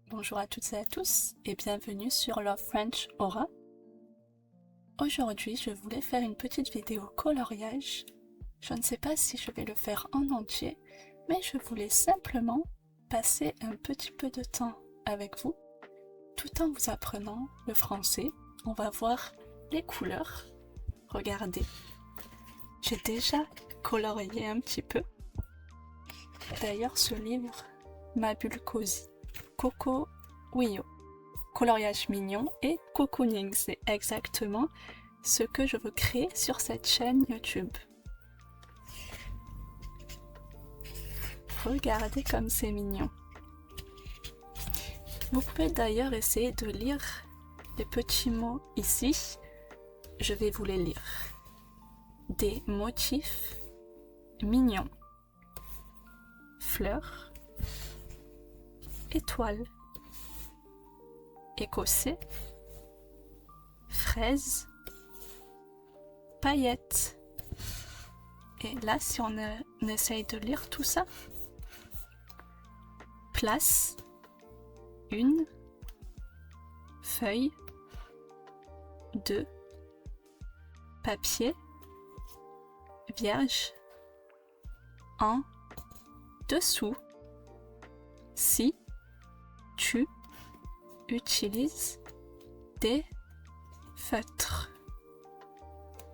Bonjour à toutes et à tous et bienvenue sur Love French Aura. Aujourd'hui, je voulais faire une petite vidéo coloriage. Je ne sais pas si je vais le faire en entier, mais je voulais simplement passer un petit peu de temps avec vous, tout en vous apprenant le français. On va voir les couleurs. Regardez, j'ai déjà colorié un petit peu. D'ailleurs, ce livre, Ma bulle cosy, Coco Wio, coloriage mignon et cocooning, c'est exactement ce que je veux créer sur cette chaîne YouTube. Regardez comme c'est mignon. Vous pouvez d'ailleurs essayer de lire les petits mots ici. Je vais vous les lire. Des motifs mignons. Fleurs. Étoiles. Écossais. Fraises. Paillettes. Et là, si on essaye de lire tout ça, place, une, feuille, deux, papier, vierge, en dessous, si tu utilises des feutres.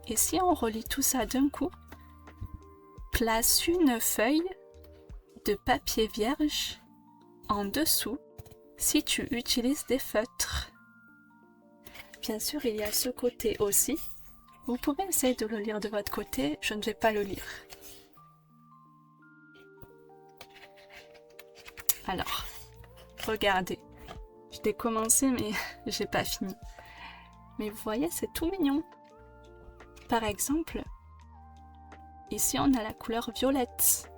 Et si on relit tout ça d'un coup, place une feuille de papier vierge en dessous si tu utilises des feutres. Bien sûr, il y a ce côté aussi. Vous pouvez essayer de le lire de votre côté, je ne vais pas le lire. Alors, regardez. Je l'ai commencé mais j'ai pas fini. Mais vous voyez, c'est tout mignon. Par exemple, ici on a la couleur violette.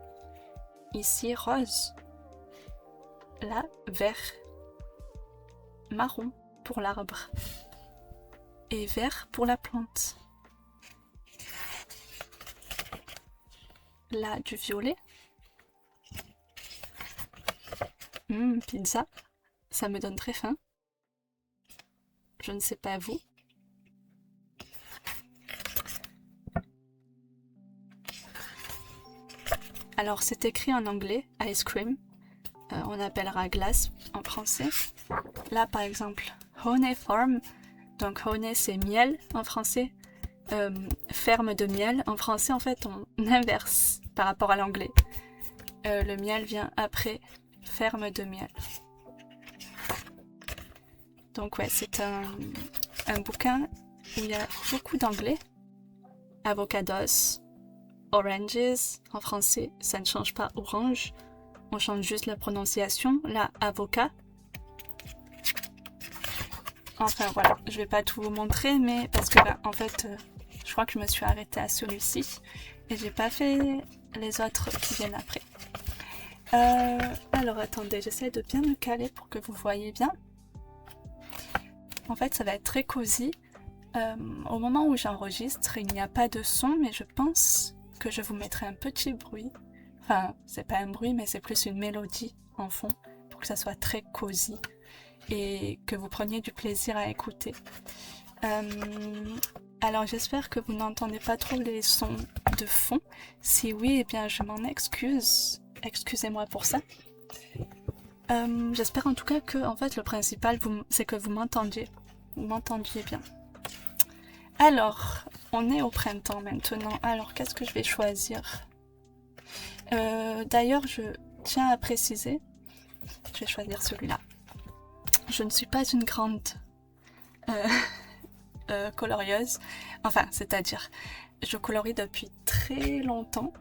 Ici rose. Là, vert. Marron pour l'arbre. Et vert pour la plante. Là, du violet. Pizza. Ça me donne très faim. Je ne sais pas vous. Alors, c'est écrit en anglais, ice cream. On appellera glace en français. Là, par exemple, honey farm. Donc, honey, c'est miel en français. Ferme de miel. En français, en fait, on inverse par rapport à l'anglais. Le miel vient après ferme de miel. Donc, ouais, c'est un bouquin où il y a beaucoup d'anglais. Avocados, oranges. En français, ça ne change pas orange. On change juste la prononciation. Là, avocat. Enfin voilà, je vais pas tout vous montrer, mais parce que là, en fait, je crois que je me suis arrêtée à celui-ci et j'ai pas fait les autres qui viennent après. Alors attendez, j'essaie de bien me caler pour que vous voyez bien. En fait, ça va être très cosy. Au moment où j'enregistre, il n'y a pas de son, mais je pense que je vous mettrai un petit bruit. Enfin, c'est pas un bruit, mais c'est plus une mélodie en fond pour que ça soit très cosy et que vous preniez du plaisir à écouter. Alors j'espère que vous n'entendez pas trop les sons de fond. Si oui, eh bien je m'en excuse. Excusez-moi pour ça. J'espère en tout cas que en fait le principal c'est que vous m'entendiez. Vous m'entendiez bien. Alors, on est au printemps maintenant. Alors qu'est-ce que je vais choisir? D'ailleurs, je tiens à préciser, je vais choisir celui-là. Je ne suis pas une grande colorieuse. Enfin, c'est-à-dire, je colorie depuis très longtemps.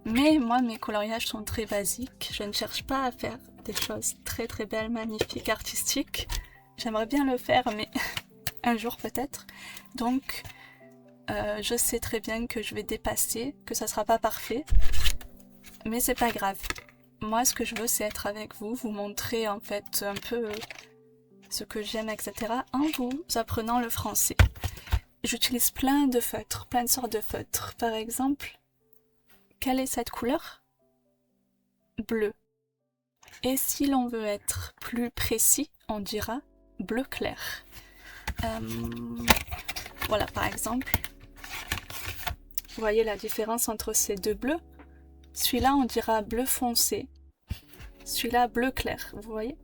Mais moi, mes coloriages sont très basiques. Je ne cherche pas à faire des choses très très belles, magnifiques, artistiques. J'aimerais bien le faire, mais un jour peut-être. Donc, je sais très bien que je vais dépasser, que ça sera pas parfait. Mais c'est pas grave. Moi, ce que je veux, c'est être avec vous, vous montrer en fait un peu ce que j'aime, etc. en vous apprenant le français. J'utilise plein de feutres, plein de sortes de feutres. Par exemple, quelle est cette couleur? Bleu. Et si l'on veut être plus précis, on dira bleu clair. Voilà, par exemple, vous voyez la différence entre ces deux bleus? Celui-là, on dira bleu foncé. Celui-là, bleu clair, vous voyez?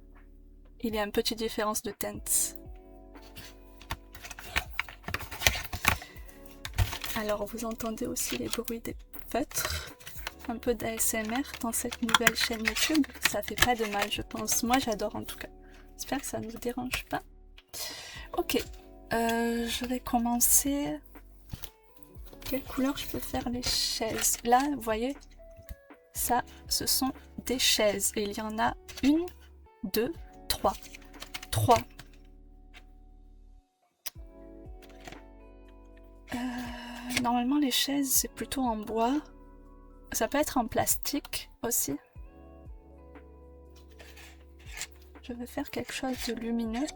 Il y a une petite différence de teinte. Alors, vous entendez aussi les bruits des feutres. Un peu d'ASMR dans cette nouvelle chaîne YouTube. Ça fait pas de mal, je pense. Moi, j'adore en tout cas. J'espère que ça ne vous dérange pas. Ok, je vais commencer. Quelle couleur je peux faire les chaises? Là, vous voyez, ça, ce sont des chaises. Et il y en a 1, 2, 3. 3. Normalement, les chaises, c'est plutôt en bois. Ça peut être en plastique aussi. Je vais faire quelque chose de lumineux.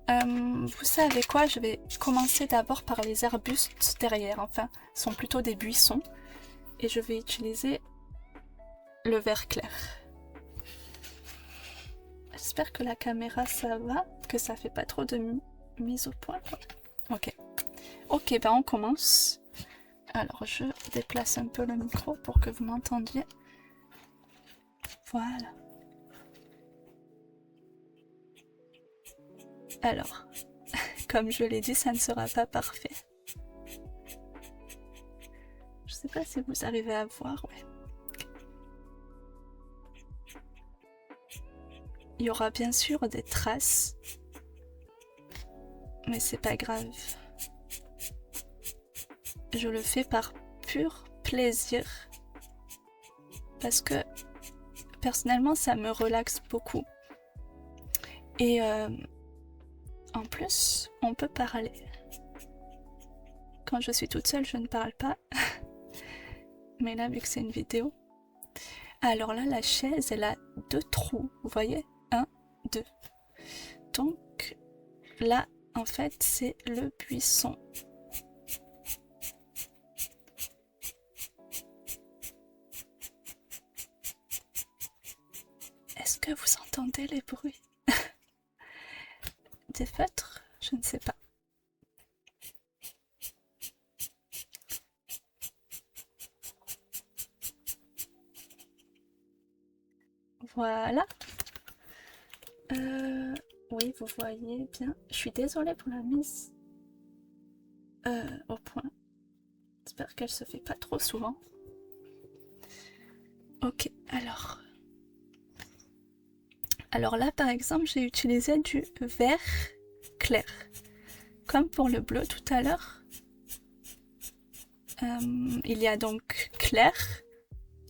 Vous savez quoi? Je vais commencer d'abord par les arbustes derrière. Enfin, ce sont plutôt des buissons. Et je vais utiliser le vert clair. J'espère que la caméra ça va, que ça fait pas trop de mise au point. Ok. Ok, ben on commence. Alors je déplace un peu le micro pour que vous m'entendiez. Voilà. Alors, comme je l'ai dit, ça ne sera pas parfait. Je sais pas si vous arrivez à voir, ouais. Il y aura bien sûr des traces, mais c'est pas grave. Je le fais par pur plaisir, parce que personnellement ça me relaxe beaucoup. Et en plus, on peut parler. Quand je suis toute seule, je ne parle pas. Mais là, vu que c'est une vidéo. Alors là, la chaise, elle a 2 trous. Vous voyez? 1, 2. Donc, là, en fait, c'est le buisson. Est-ce que vous entendez les bruits des feutres? Je ne sais pas. Voilà. Oui, vous voyez bien. Je suis désolée pour la mise au point. J'espère qu'elle se fait pas trop souvent. Ok, alors. Alors là, par exemple, j'ai utilisé du vert clair. Comme pour le bleu tout à l'heure. Il y a donc clair.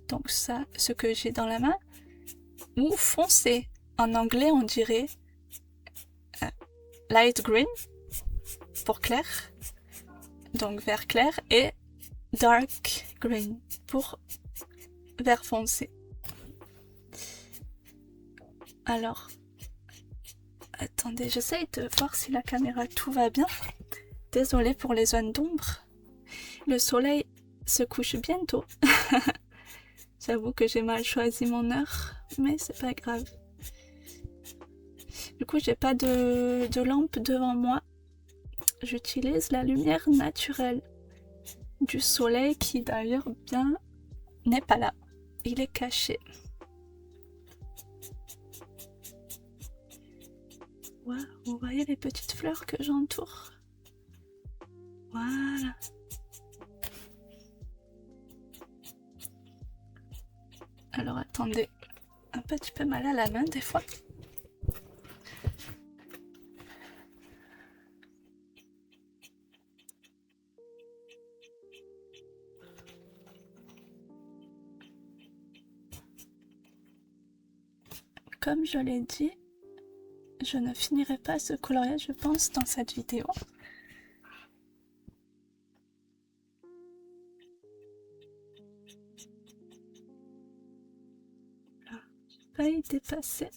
Donc ça, ce que j'ai dans la main. Ou foncé. En anglais, on dirait light green pour clair. Donc vert clair. Et dark green pour vert foncé. Alors, attendez, j'essaye de voir si la caméra tout va bien. Désolée pour les zones d'ombre. Le soleil se couche bientôt. J'avoue que j'ai mal choisi mon heure, mais c'est pas grave. Du coup, j'ai pas de lampe devant moi. J'utilise la lumière naturelle du soleil qui d'ailleurs bien n'est pas là. Il est caché. Wow, vous voyez les petites fleurs que j'entoure? Voilà. Alors attendez, un petit peu mal à la main des fois. Comme je l'ai dit, je ne finirai pas ce coloriage, je pense, dans cette vidéo. Là, j'ai failli dépasser.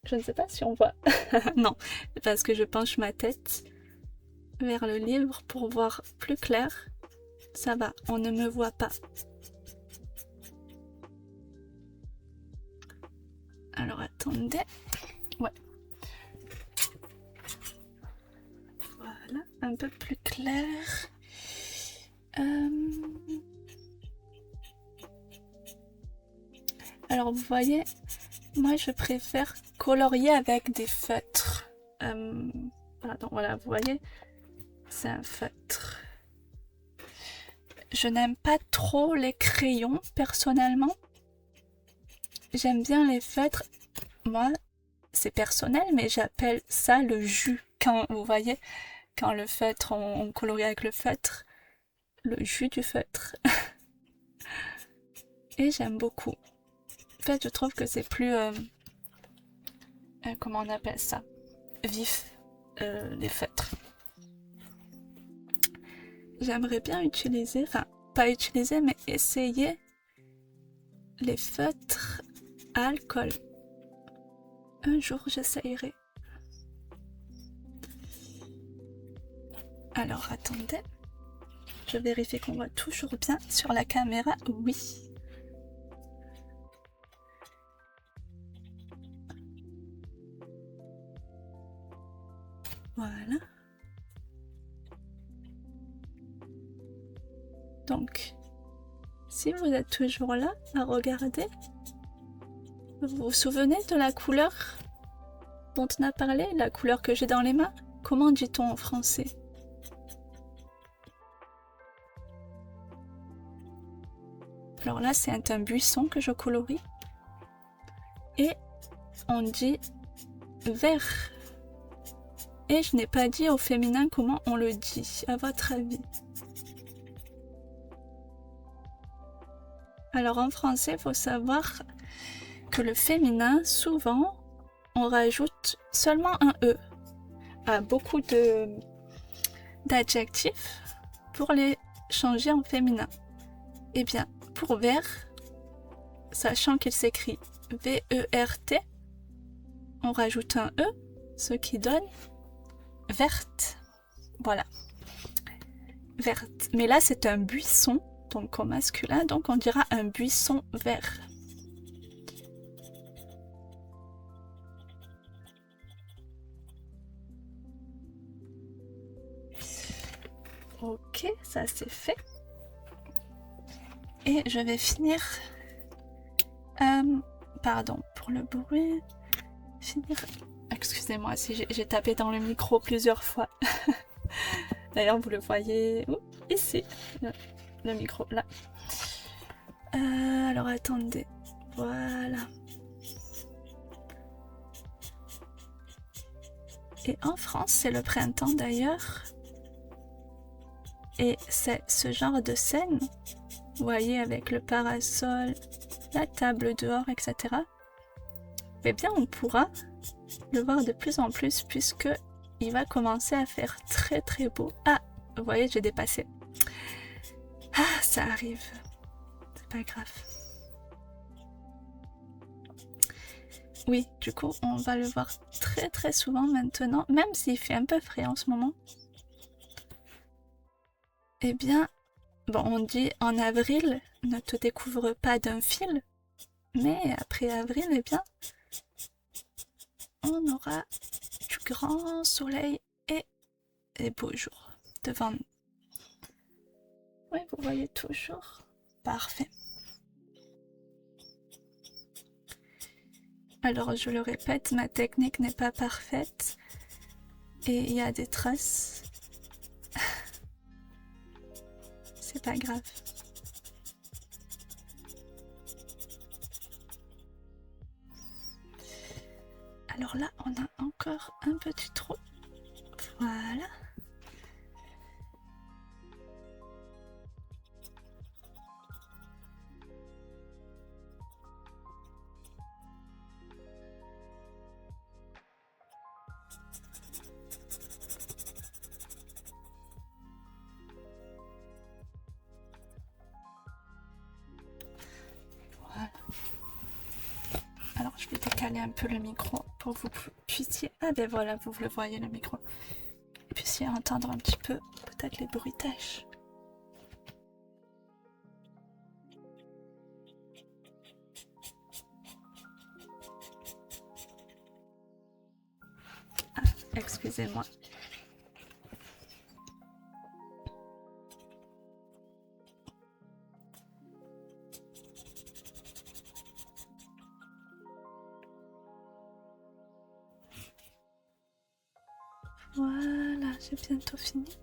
Je ne sais pas si on voit. Non, parce que je penche ma tête vers le livre pour voir plus clair. Ça va, on ne me voit pas. attendez. Ouais. Voilà, un peu plus clair. Alors vous voyez, moi je préfère colorier avec des feutres. Pardon, voilà, vous voyez, c'est un feutre. Je n'aime pas trop les crayons personnellement. J'aime bien les feutres. Moi, c'est personnel, mais j'appelle ça le jus. Quand vous voyez, quand le feutre, on colorie avec le feutre, le jus du feutre. Et j'aime beaucoup. En fait, je trouve que c'est plus... comment on appelle ça? Vif, les feutres. J'aimerais bien utiliser, enfin, pas utiliser, mais essayer les feutres à alcool. Un jour, j'essayerai. Alors, attendez. Je vérifie qu'on voit toujours bien sur la caméra. Oui. Voilà. Donc, si vous êtes toujours là à regarder, vous vous souvenez de la couleur dont on a parlé, la couleur que j'ai dans les mains? Comment dit-on en français? Alors là, c'est un buisson que je colorie. Et on dit vert. Et je n'ai pas dit au féminin comment on le dit, à votre avis. Alors en français, il faut savoir que le féminin, souvent, on rajoute seulement un E à beaucoup d'adjectifs pour les changer en féminin. Eh bien, pour vert, sachant qu'il s'écrit V-E-R-T, on rajoute un E, ce qui donne verte. Voilà. Verte. Mais là, c'est un buisson, donc au masculin, donc on dira un buisson vert. Ok, ça c'est fait. Et je vais finir... pardon pour le bruit. Finir... Excusez-moi si j'ai tapé dans le micro plusieurs fois. D'ailleurs, vous le voyez ici, le micro, là. Alors, attendez. Voilà. Et en France, c'est le printemps d'ailleurs. Et c'est ce genre de scène, vous voyez, avec le parasol, la table dehors, etc. Eh bien, on pourra le voir de plus en plus puisque il va commencer à faire très très beau. Ah, vous voyez, j'ai dépassé. Ah, ça arrive. C'est pas grave. Oui, du coup, on va le voir très très souvent maintenant, même s'il fait un peu frais en ce moment. Eh bien, bon, on dit en avril, ne te découvre pas d'un fil, mais après avril, eh bien, on aura du grand soleil et des beaux jours devant nous. Oui, vous voyez toujours. Parfait. Alors, je le répète, ma technique n'est pas parfaite et il y a des traces. C'est pas grave. Alors là, on a encore un petit trou. Voilà. Alors, je vais décaler un peu le micro pour que vous puissiez... Ah ben voilà, vous le voyez le micro. Vous puissiez entendre un petit peu peut-être les bruitages. excusez-moi. Voilà, j'ai bientôt fini.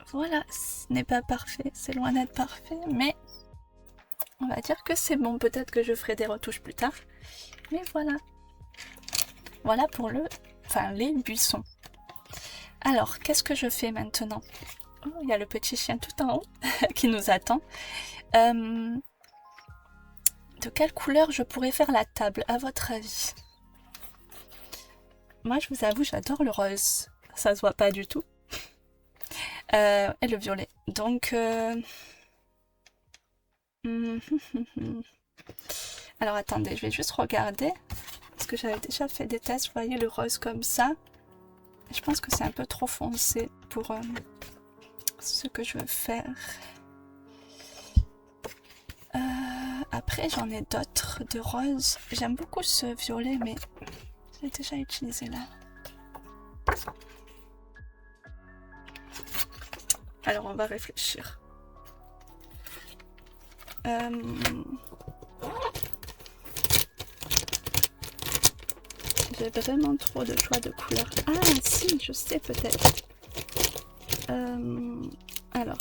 Voilà, ce n'est pas parfait, c'est loin d'être parfait, mais on va dire que c'est bon. Peut-être que je ferai des retouches plus tard, mais voilà. Voilà pour les buissons. Alors, qu'est-ce que je fais maintenant? Oh, il y a le petit chien tout en haut qui nous attend. De quelle couleur je pourrais faire la table, à votre avis? Moi, je vous avoue, j'adore le rose. Ça se voit pas du tout. Et le violet. Donc, alors attendez, je vais juste regarder. Parce que j'avais déjà fait des tests. Vous voyez le rose comme ça. Je pense que c'est un peu trop foncé pour ce que je veux faire. Après, j'en ai d'autres de rose. J'aime beaucoup ce violet, mais j'ai déjà utilisé là. Alors, on va réfléchir. J'ai vraiment trop de choix de couleurs. Ah, si, je sais peut-être. Alors.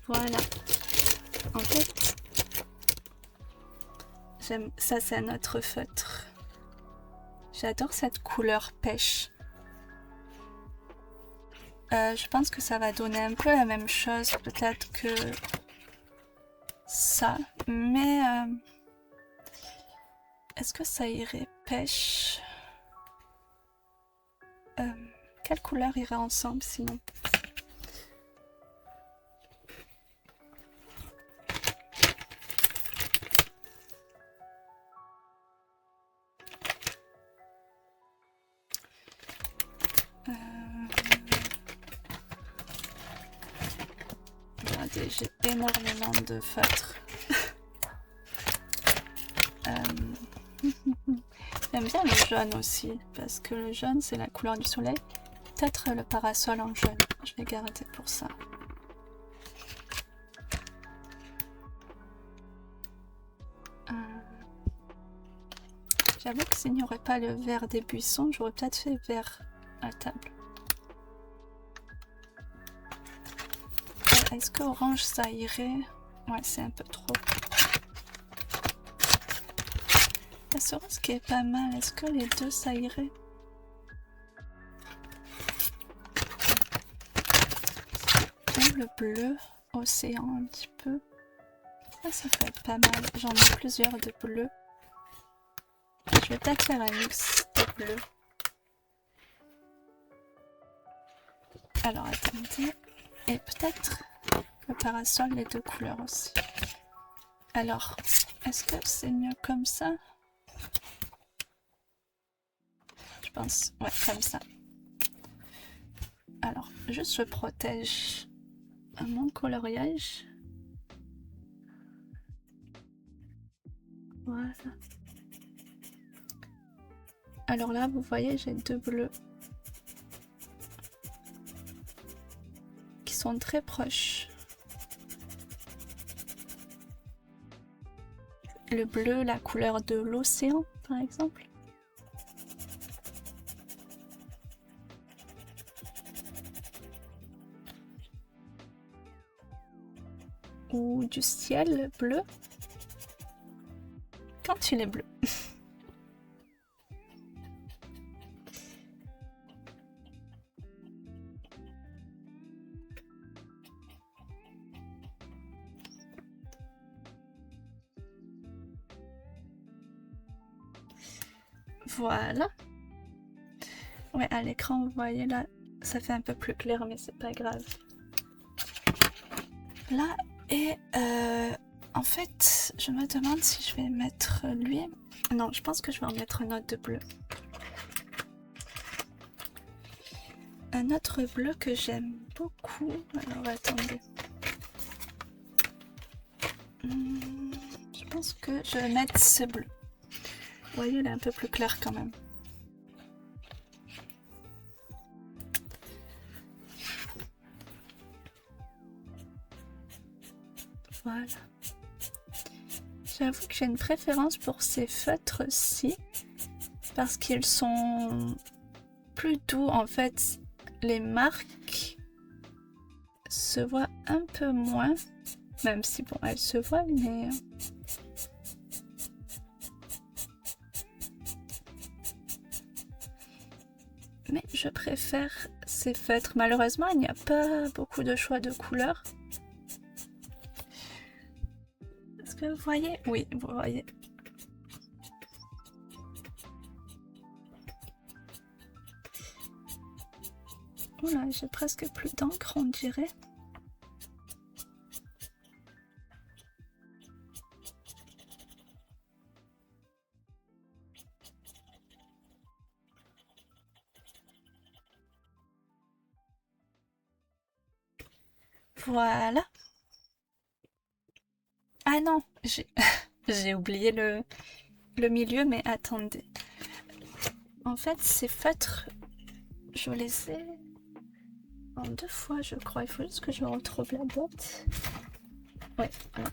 Voilà. En fait, j'aime ça, c'est un autre feutre. J'adore cette couleur pêche. Je pense que ça va donner un peu la même chose, peut-être que ça, mais est-ce que ça irait pêche? Quelle couleur irait ensemble sinon? Regardez, j'ai énormément de feutres. J'aime bien le jaune aussi, parce que le jaune c'est la couleur du soleil. Peut-être le parasol en jaune, je vais garder pour ça. J'avoue que s'il n'y aurait pas le vert des buissons, j'aurais peut-être fait vert à table. Est-ce que orange ça irait? Ouais, c'est un peu trop. La cerise qui est pas mal, est-ce que les deux ça irait? J'aime le bleu océan un petit peu. Ça peut être pas mal. J'en ai plusieurs de bleus. Je vais peut-être faire un mix de bleu. Alors attendez. Et peut-être le parasol, les deux couleurs aussi. Alors, est-ce que c'est mieux comme ça? Je pense, ouais, comme ça. Alors, juste je protège mon coloriage. Voilà. Alors là, vous voyez, j'ai deux bleus qui sont très proches. Le bleu, la couleur de l'océan, par exemple. Ou du ciel bleu. Quand il est bleu. Voilà. Ouais, à l'écran, vous voyez là, ça fait un peu plus clair, mais c'est pas grave. Là, et en fait, je me demande si je vais mettre lui. Non, je pense que je vais en mettre une autre de bleu. un autre bleu que j'aime beaucoup. Alors attendez. Je pense que je vais mettre ce bleu. Vous voyez, il est un peu plus clair quand même. Voilà. J'avoue que j'ai une préférence pour ces feutres-ci parce qu'ils sont plus doux. En fait, les marques se voient un peu moins, même si bon, elles se voient, mais je préfère ces feutres. Malheureusement, il n'y a pas beaucoup de choix de couleurs. Est-ce que vous voyez? Oui, vous voyez. Oula, j'ai presque plus d'encre, on dirait. Voilà. Ah non, j'ai oublié le milieu, mais attendez. En fait, ces feutres, je les ai en 2 fois, je crois. Il faut juste que je retrouve la boîte. Ouais, voilà.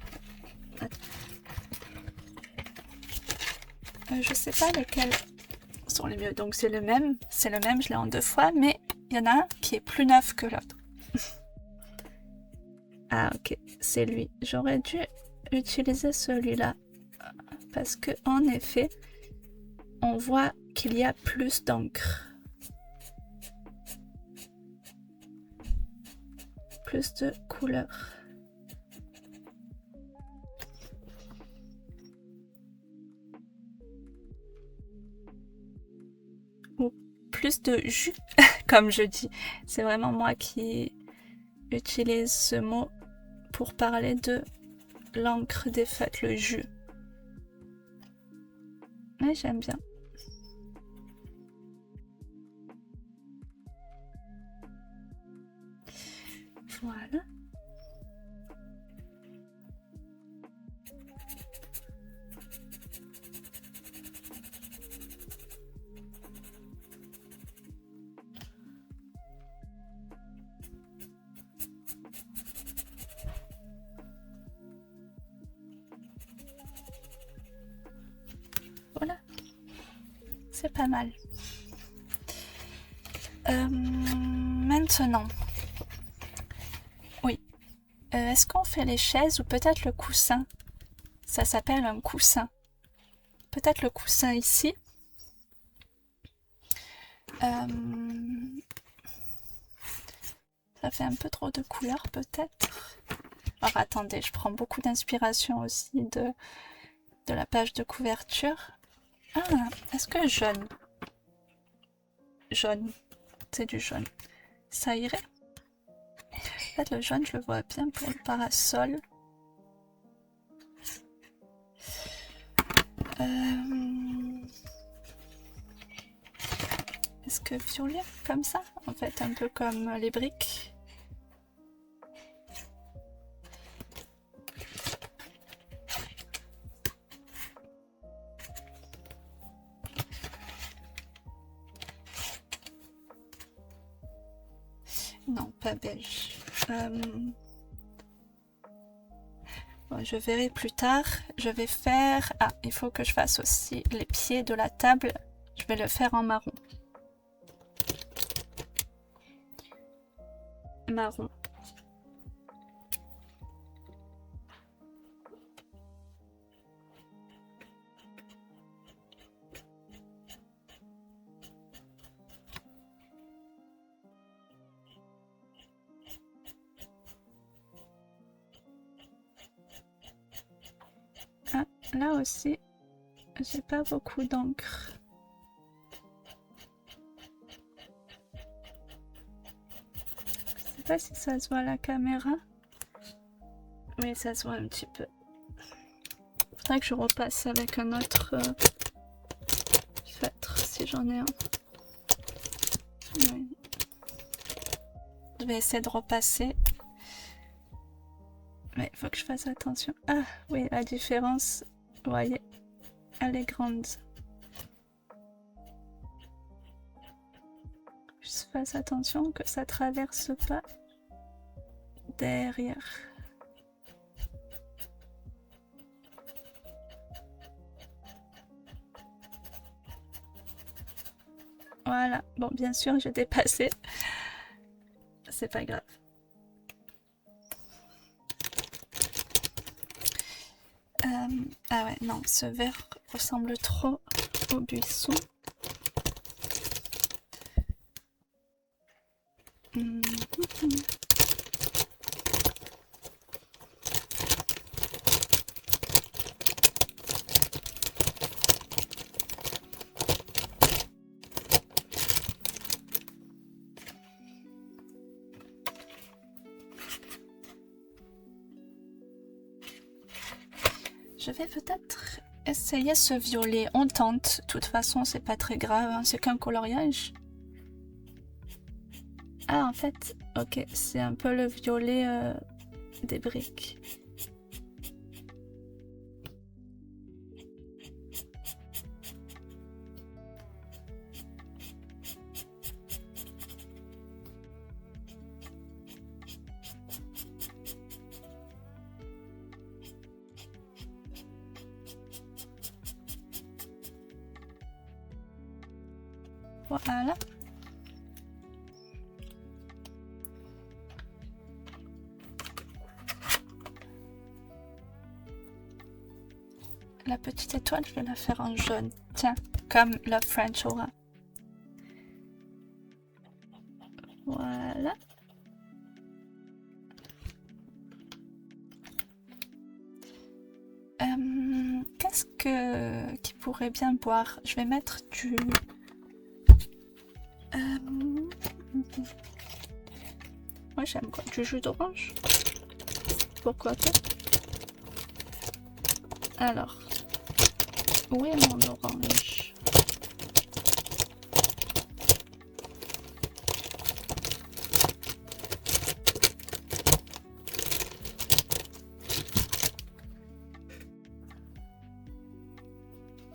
Je sais pas lesquels sont les mieux. Donc c'est le même, je l'ai en 2 fois, mais il y en a un qui est plus neuf que l'autre. Ah ok, c'est lui. J'aurais dû utiliser celui-là parce que en effet, on voit qu'il y a plus d'encre. Plus de couleurs. Ou plus de jus, comme je dis. C'est vraiment moi qui utilise ce mot pour parler de l'encre des feutres, le jus. Mais j'aime bien. Voilà. Voilà. C'est pas mal. Maintenant. Oui. Est-ce qu'on fait les chaises ou peut-être le coussin? Ça s'appelle un coussin. Peut-être le coussin ici. Ça fait un peu trop de couleurs peut-être. Alors attendez, je prends beaucoup d'inspiration aussi de la page de couverture. Ah, est-ce que jaune? Jaune, c'est du jaune. Ça irait? En fait, le jaune, je le vois bien pour le parasol. Est-ce que violet, comme ça? En fait, un peu comme les briques. Non, pas beige. Bon, je verrai plus tard. Je vais faire... Ah, il faut que je fasse aussi les pieds de la table. Je vais le faire en marron. Marron. Ah, là aussi, j'ai pas beaucoup d'encre. Je sais pas si ça se voit à la caméra, mais ça se voit un petit peu. Faudrait que je repasse avec un autre feutre si j'en ai un. Oui. Je vais essayer de repasser. Mais il faut que je fasse attention. Ah oui, la différence, vous voyez, elle est grande. Je fasse attention que ça traverse pas derrière. Voilà, bon bien sûr j'ai dépassé, c'est pas grave. Ah ouais, non, ce verre ressemble trop au buisson. Je vais peut-être essayer ce violet. On tente. De toute façon, c'est pas très grave. Hein. C'est qu'un coloriage. Ah, en fait, ok. C'est un peu le violet des briques. Voilà. La petite étoile, je vais la faire en jaune. Tiens, comme la French Aura. Voilà. Qu'est-ce qui pourrait bien boire? Je vais mettre du... Moi j'aime quoi? Du jus d'orange? Pourquoi pas? Alors, où est mon orange?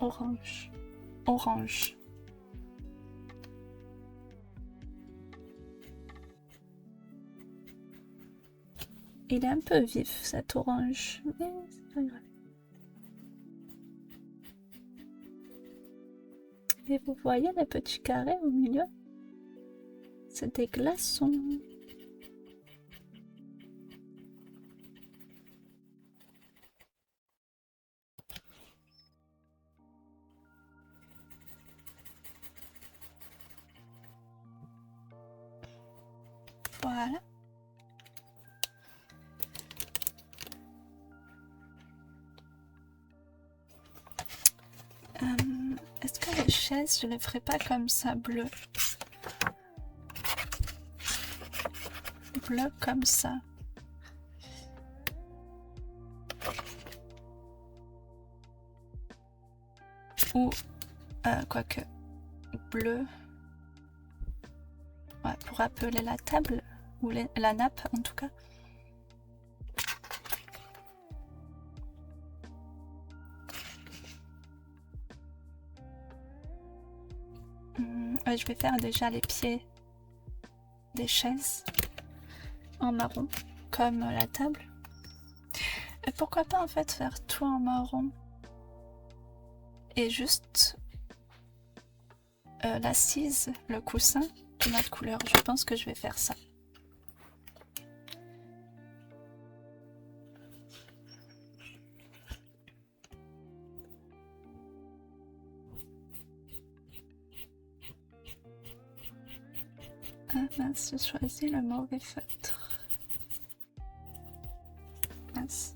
Orange. Orange. Il est un peu vif cet orange, mais c'est pas grave. Et vous voyez les petits carrés au milieu? C'est des glaçons. Voilà. Est-ce que les chaises, je les ferai pas comme ça, bleu? Bleu comme ça. Ou, quoique, bleu. Ouais, pour appeler la table, ou la nappe en tout cas. Ouais, je vais faire déjà les pieds des chaises en marron, comme la table. Et pourquoi pas en fait faire tout en marron et juste l'assise, le coussin d'une autre couleur. Je pense que je vais faire ça. Ah mince, j'ai choisi le mauvais feutre. Mince.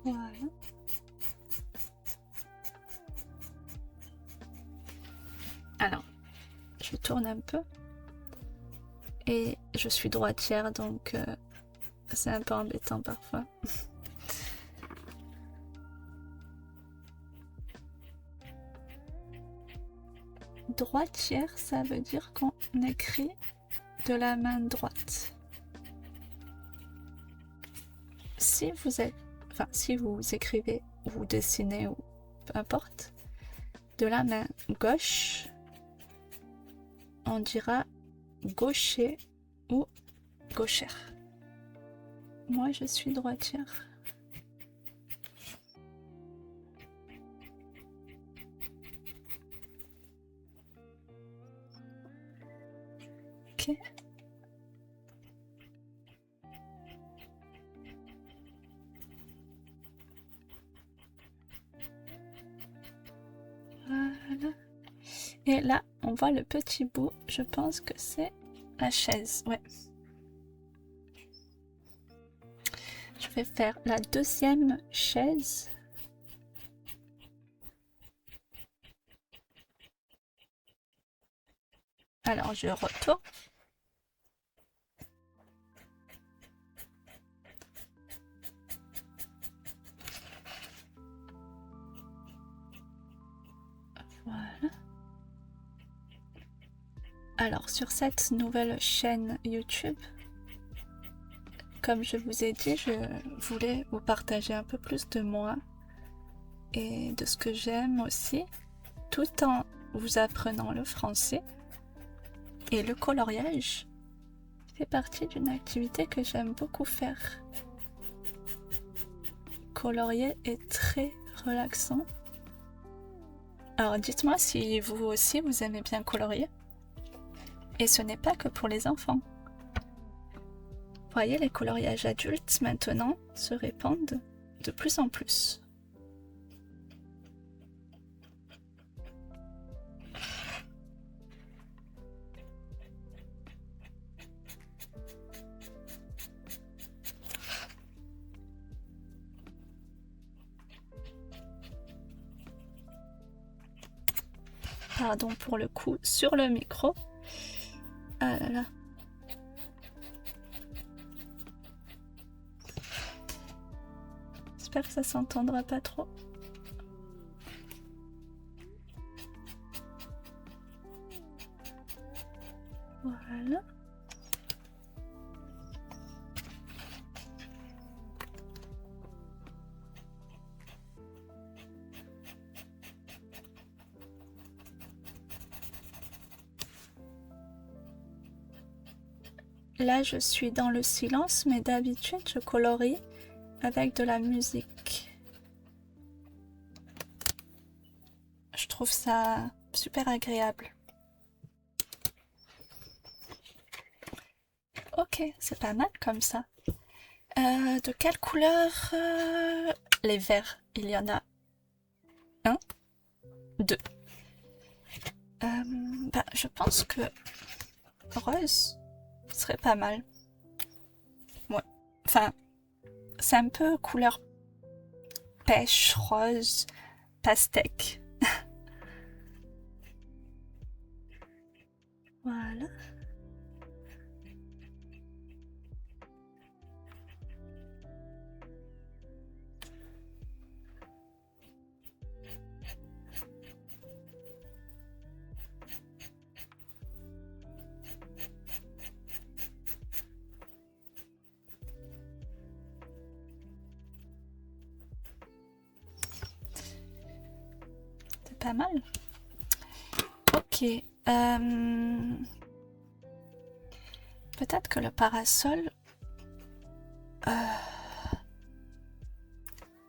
Voilà. Alors, je tourne un peu. Et je suis droitière, donc c'est un peu embêtant parfois. Droitière, ça veut dire qu'on écrit de la main droite. Si vous écrivez ou vous dessinez ou peu importe, de la main gauche, on dira gaucher ou gauchère. Moi, je suis droitière. Ok. Voilà. Et là, on voit le petit bout. Je pense que c'est la chaise. Ouais. Je vais faire la deuxième chaise. Alors, je retourne. Voilà. Alors, sur cette nouvelle chaîne YouTube, comme je vous ai dit, je voulais vous partager un peu plus de moi et de ce que j'aime aussi, tout en vous apprenant le français. Et le coloriage fait partie d'une activité que j'aime beaucoup faire. Colorier est très relaxant. Alors dites-moi si vous aussi vous aimez bien colorier. Et ce n'est pas que pour les enfants. Vous voyez, les coloriages adultes maintenant se répandent de plus en plus. Pardon pour le coup sur le micro. Ah là là. J'espère que ça s'entendra pas trop. Voilà. Là, je suis dans le silence, mais d'habitude, je colorie avec de la musique. Je trouve ça super agréable. Ok, c'est pas mal comme ça. De quelle couleur les verts, il y en a 1, 2. Je pense que rose serait pas mal. Ouais. Enfin, c'est un peu couleur pêche, rose, pastèque. Voilà. C'est pas mal. Ok. Peut-être que le parasol...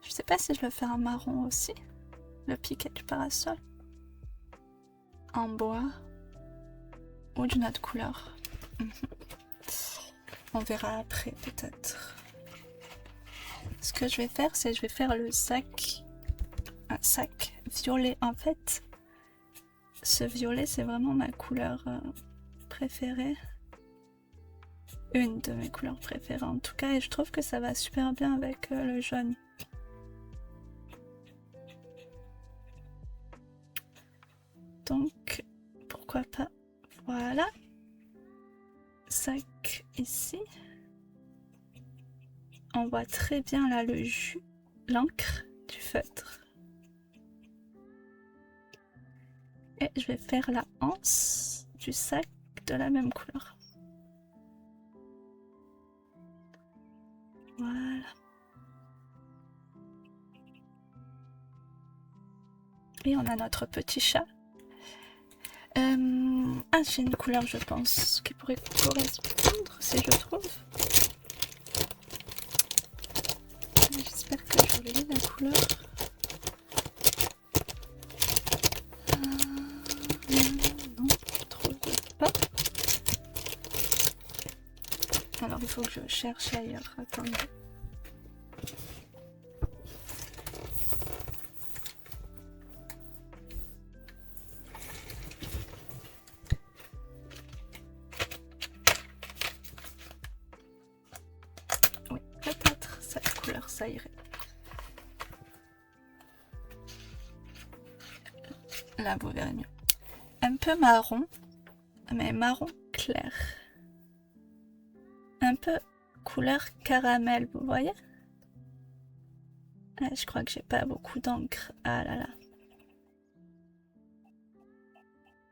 Je sais pas si je le fais en marron aussi. Le piquet du parasol. En bois. Ou d'une autre couleur. On verra après peut-être. Ce que je vais faire, c'est je vais faire le sac. Un sac violet. En fait, ce violet, c'est vraiment ma couleur préférée. Une de mes couleurs préférées en tout cas. Et je trouve que ça va super bien avec le jaune. Donc, pourquoi pas. Voilà. Sac ici. On voit très bien là le jus, l'encre du feutre. Et je vais faire la anse du sac de la même couleur. Voilà. Et on a notre petit chat. Ah, j'ai une couleur, je pense, qui pourrait correspondre, si je trouve. J'espère que j'aurai la couleur. Non, je trouve pas. Alors, il faut que je cherche ailleurs. Attendez. Oui, peut-être cette couleur, ça irait. Là, vous verrez mieux. Un peu marron, mais marron clair. Un peu couleur caramel, vous voyez? Ah, je crois que j'ai pas beaucoup d'encre. Ah là là.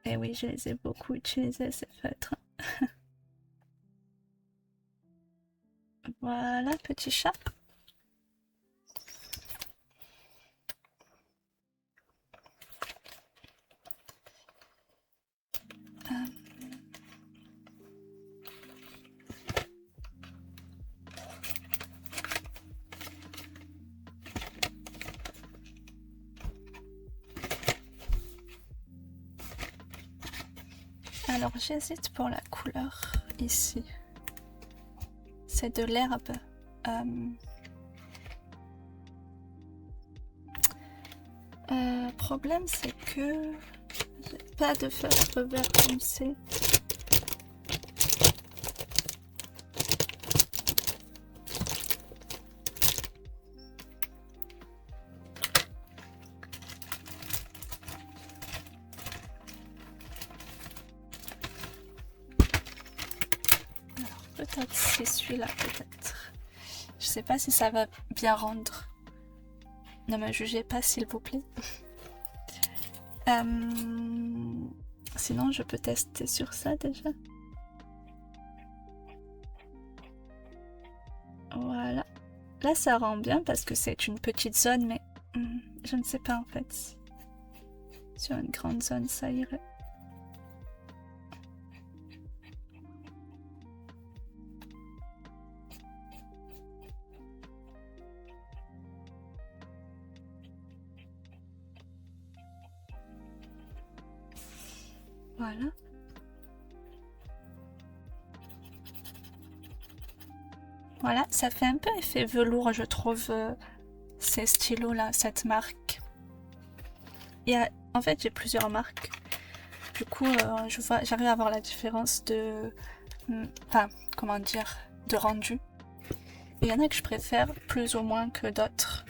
Et oui, je les ai beaucoup utilisés, ces feutres. Voilà, petit chat. Alors j'hésite pour la couleur ici. C'est de l'herbe. Problème c'est que j'ai pas de feutre vert foncé. Peut-être c'est celui-là, peut-être. Je sais pas si ça va bien rendre. Ne me jugez pas, s'il vous plaît. Sinon, je peux tester sur ça déjà. Voilà. Là, ça rend bien parce que c'est une petite zone, mais je ne sais pas en fait. Sur une grande zone, ça irait. Voilà. Voilà, ça fait un peu effet velours, je trouve, ces stylos-là, cette marque. En fait, j'ai plusieurs marques. Du coup, j'arrive à voir la différence de... Enfin, comment dire, de rendu. Il y en a que je préfère plus ou moins que d'autres.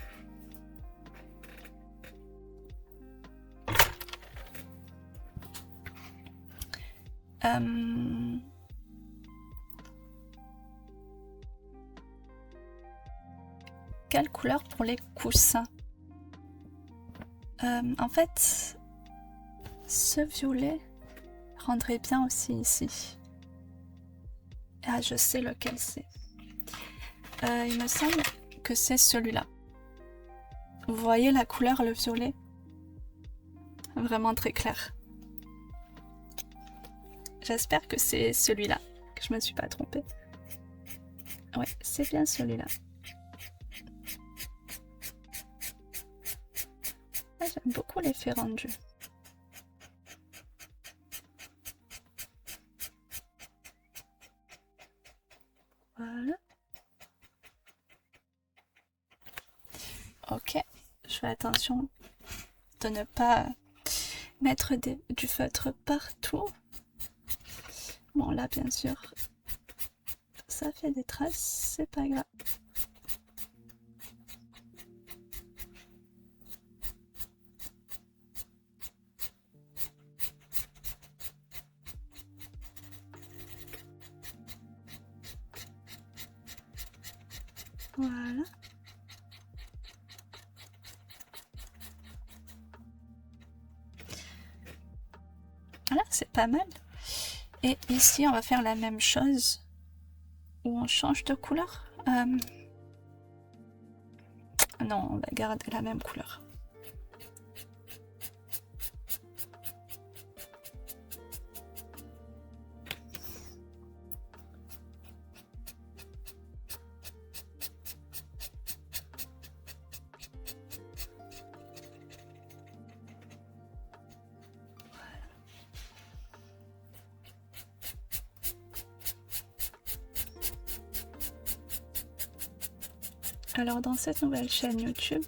Quelle couleur pour les coussins? En fait, ce violet rendrait bien aussi ici. Ah, je sais lequel c'est. Il me semble que c'est celui-là. Vous voyez la couleur, le violet? Vraiment très clair. J'espère que c'est celui-là, que je me suis pas trompée. Ouais, c'est bien celui-là. Ah, j'aime beaucoup l'effet rendu. Voilà. Ok, je fais attention de ne pas mettre du feutre partout. Bon, là, bien sûr, ça fait des traces, c'est pas grave. Voilà. Voilà, c'est pas mal. Et ici, on va faire la même chose. Où on change de couleur. Non, on va garder la même couleur. Alors dans cette nouvelle chaîne YouTube,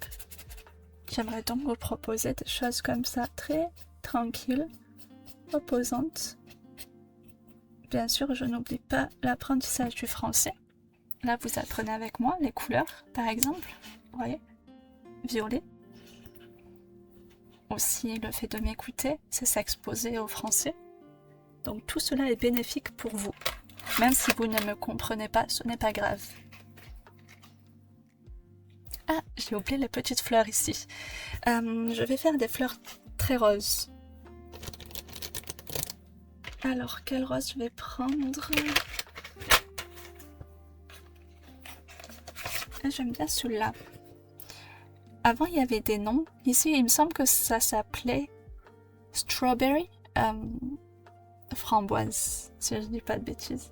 j'aimerais donc vous proposer des choses comme ça, très tranquilles, reposantes. Bien sûr, je n'oublie pas l'apprentissage du français. Là, vous apprenez avec moi les couleurs, par exemple. Vous voyez, violet. Aussi, le fait de m'écouter, c'est s'exposer au français. Donc tout cela est bénéfique pour vous. Même si vous ne me comprenez pas, ce n'est pas grave. Ah, j'ai oublié les petites fleurs ici. Je vais faire des fleurs très roses. Alors, quelle rose je vais prendre? J'aime bien celui-là. Avant, il y avait des noms. Ici, il me semble que ça s'appelait Strawberry framboise, si je ne dis pas de bêtises.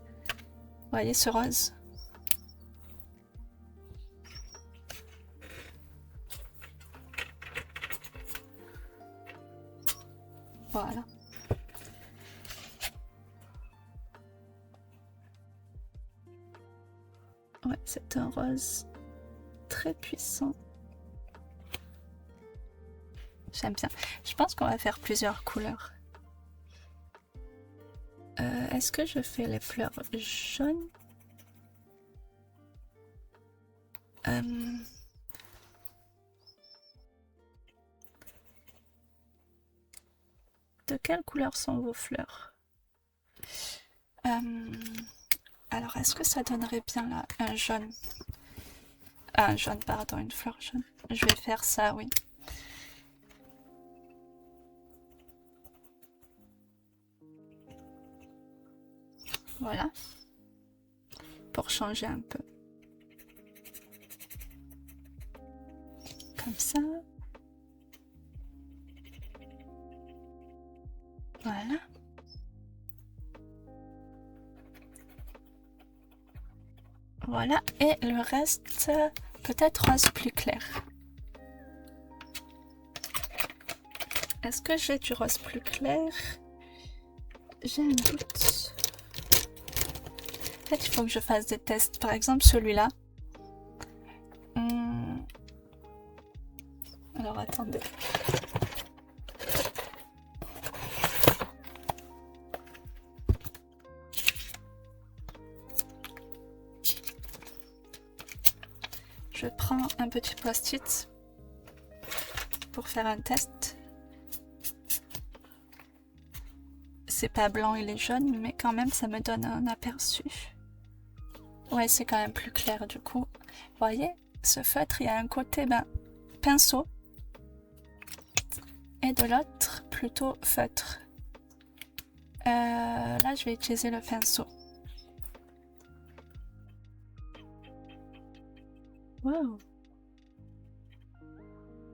Vous voyez ce rose? Voilà. Ouais, c'est un rose très puissant. J'aime bien. Je pense qu'on va faire plusieurs couleurs. Est-ce que je fais les fleurs jaunes? De quelle couleur sont vos fleurs? Alors, est-ce que ça donnerait bien là un jaune? Ah, un jaune, pardon, une fleur jaune. Je vais faire ça, oui. Voilà. Pour changer un peu. Comme ça. Voilà. Voilà. Et le reste, peut-être rose plus clair. Est-ce que j'ai du rose plus clair? J'ai un doute. Peut-être qu'il faut que je fasse des tests. Par exemple, celui-là. Alors, attendez. Je prends un petit post-it pour faire un test. C'est pas blanc, il est jaune, mais quand même, ça me donne un aperçu. Ouais, c'est quand même plus clair du coup. Vous voyez, ce feutre, il y a un côté pinceau et de l'autre plutôt feutre. Là, je vais utiliser le pinceau. Wow.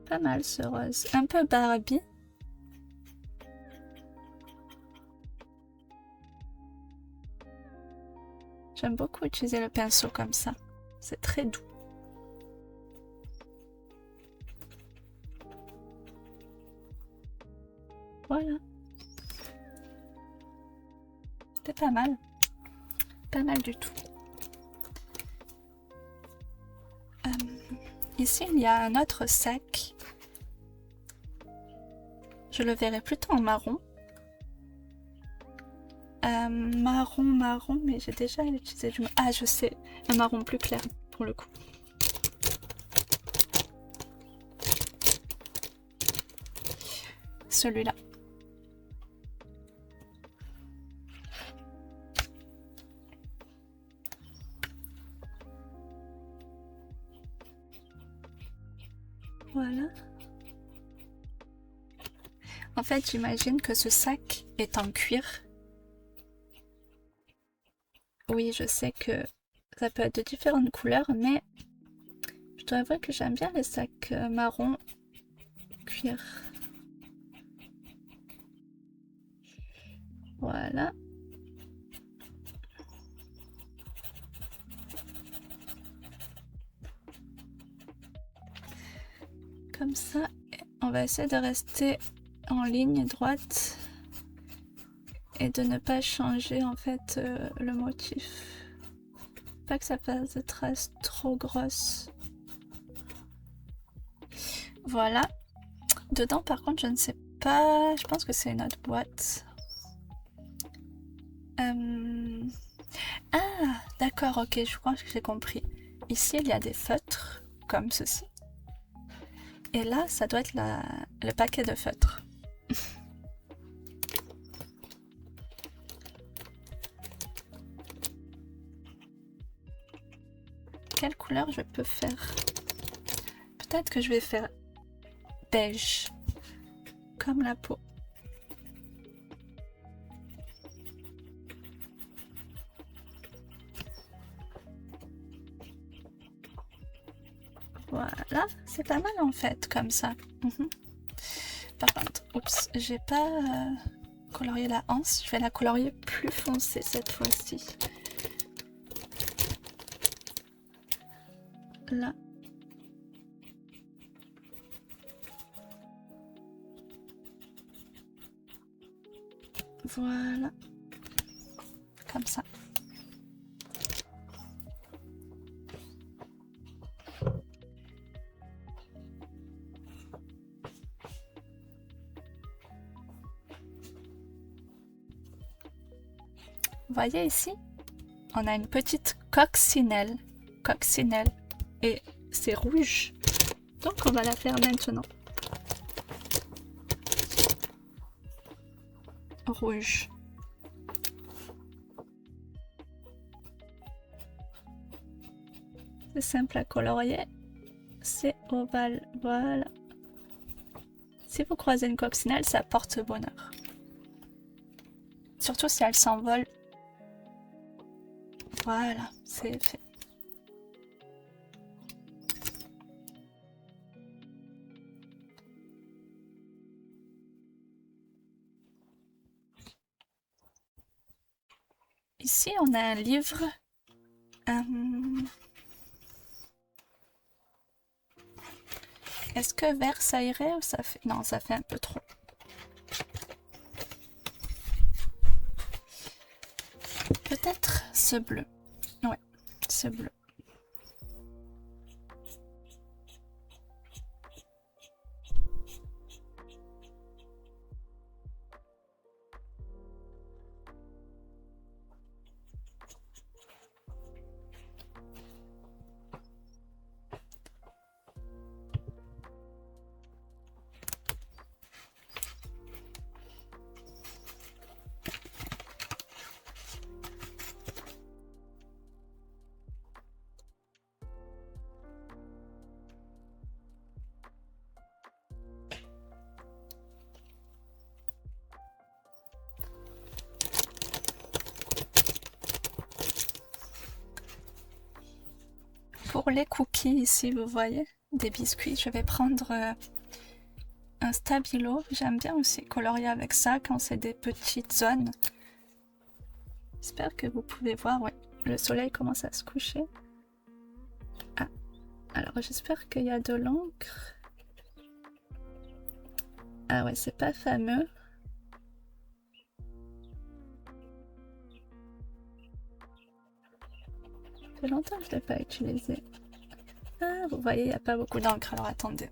Pas mal ce rose. Un peu Barbie. J'aime beaucoup utiliser le pinceau comme ça. C'est très doux. Voilà. C'est pas mal. Pas mal du tout. Ici, il y a un autre sac. Je le verrai plutôt en marron. Marron, mais j'ai déjà utilisé du... Ah, je sais, un marron plus clair pour le coup. Celui-là. Voilà. En fait, j'imagine que ce sac est en cuir. Oui, je sais que ça peut être de différentes couleurs, mais je dois avouer que j'aime bien les sacs marron cuir. Voilà. Comme ça, on va essayer de rester en ligne droite et de ne pas changer en fait le motif. Pas que ça fasse des traces trop grosses. Voilà. Dedans, par contre, je ne sais pas. Je pense que c'est une autre boîte. Ah, d'accord, ok, je crois que j'ai compris. Ici, il y a des feutres, comme ceci. Et là, ça doit être le paquet de feutres. Quelle couleur je peux faire? Peut-être que je vais faire beige, comme la peau. Voilà, c'est pas mal en fait, comme ça. Par contre, oups, j'ai pas colorié la anse, je vais la colorier plus foncée cette fois-ci. Là. Voilà. Comme ça. Vous voyez ici, on a une petite coccinelle. Coccinelle. Et c'est rouge. Donc on va la faire maintenant. Rouge. C'est simple à colorier. C'est ovale. Voilà. Si vous croisez une coccinelle, ça porte bonheur. Surtout si elle s'envole. Voilà, c'est fait. Ici, on a un livre. Est-ce que vert ça irait ou ça fait... Non, ça fait un peu trop. Peut-être ce bleu. Ouais, ce bleu. Pour les cookies ici, vous voyez, des biscuits, je vais prendre un stabilo. J'aime bien aussi colorier avec ça quand c'est des petites zones. J'espère que vous pouvez voir, ouais, le soleil commence à se coucher. Ah, alors j'espère qu'il y a de l'encre. Ah ouais, c'est pas fameux. Ça fait longtemps que je ne l'ai pas utilisé. Ah, vous voyez, il n'y a pas beaucoup d'encre, alors attendez.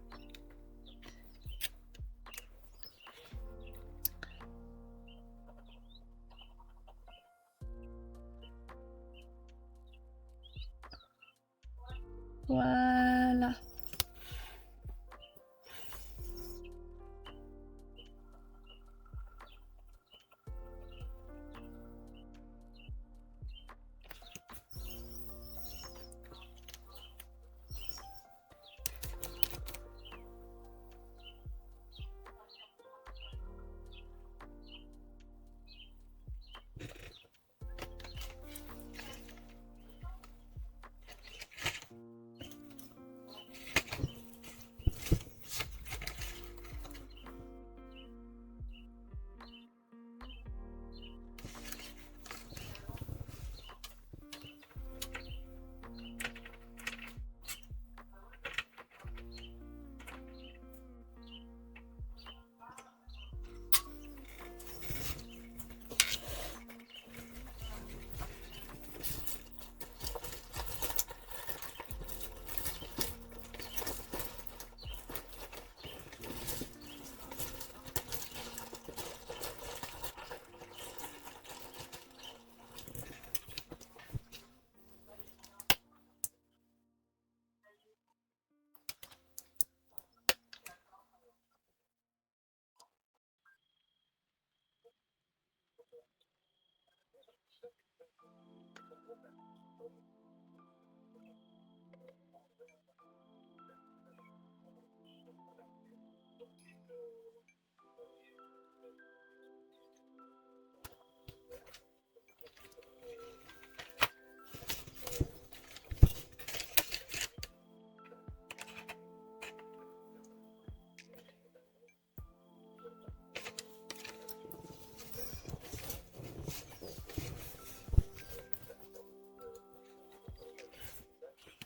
Voilà.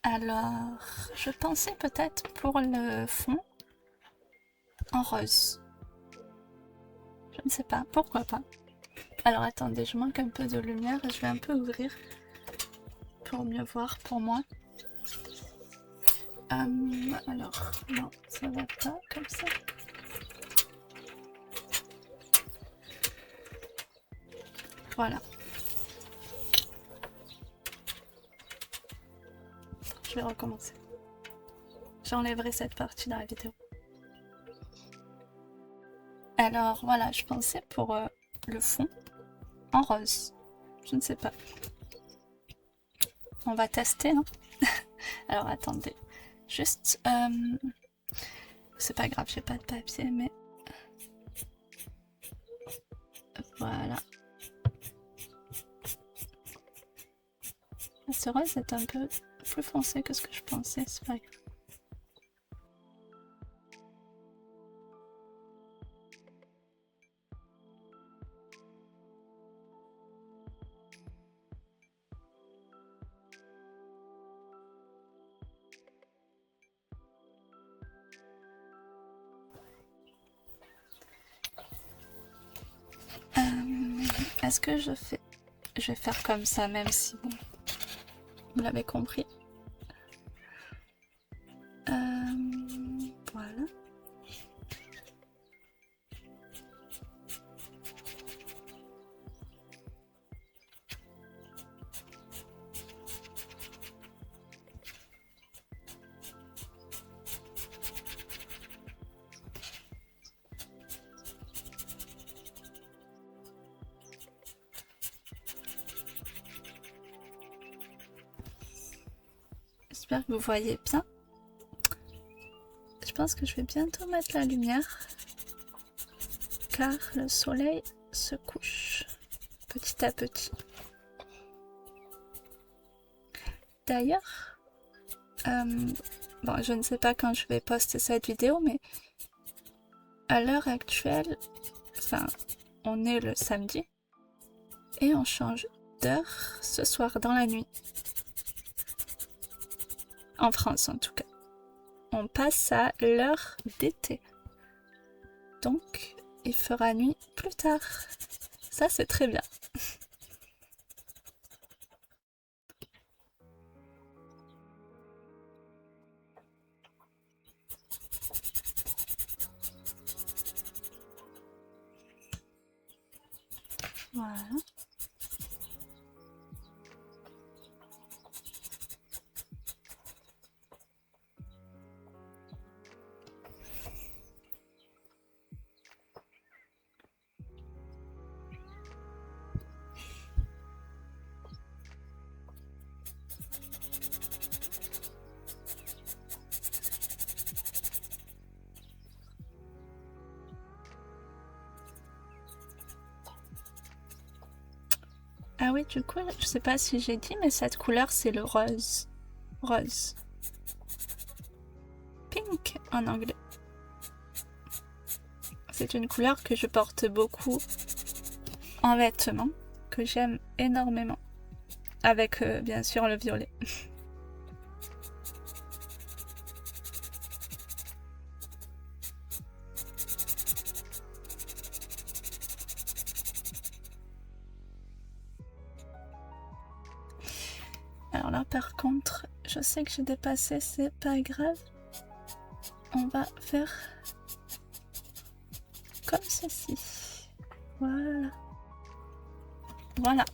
Alors, je pensais peut-être pour le fond en rose. Je ne sais pas, pourquoi pas. Alors attendez, je manque un peu de lumière et je vais un peu ouvrir pour mieux voir pour moi. Alors, non, ça va pas comme ça. Voilà. Je vais recommencer. J'enlèverai cette partie dans la vidéo. Alors voilà, je pensais pour le fond en rose. Je ne sais pas. On va tester, non? Alors attendez. Juste... c'est pas grave, j'ai pas de papier, mais... Voilà. Ce rose est un peu plus foncé que ce que je pensais, c'est pas grave. Est-ce que je vais faire comme ça, même si vous l'avez compris. Voilà. J'espère que vous voyez bien. Je pense que je vais bientôt mettre la lumière car le soleil se couche petit à petit. D'ailleurs, bon, je ne sais pas quand je vais poster cette vidéo, mais à l'heure actuelle, enfin, on est le samedi et on change d'heure ce soir dans la nuit. En France en tout cas. On passe à l'heure d'été. Donc, il fera nuit plus tard. Ça, c'est très bien. Voilà. Ah oui, du coup, je sais pas si j'ai dit, mais cette couleur, c'est le rose. Rose. Pink en anglais. C'est une couleur que je porte beaucoup en vêtements, que j'aime énormément. Avec, bien sûr, le violet. Alors là, par contre, je sais que j'ai dépassé, c'est pas grave. On va faire comme ceci. Voilà. Voilà.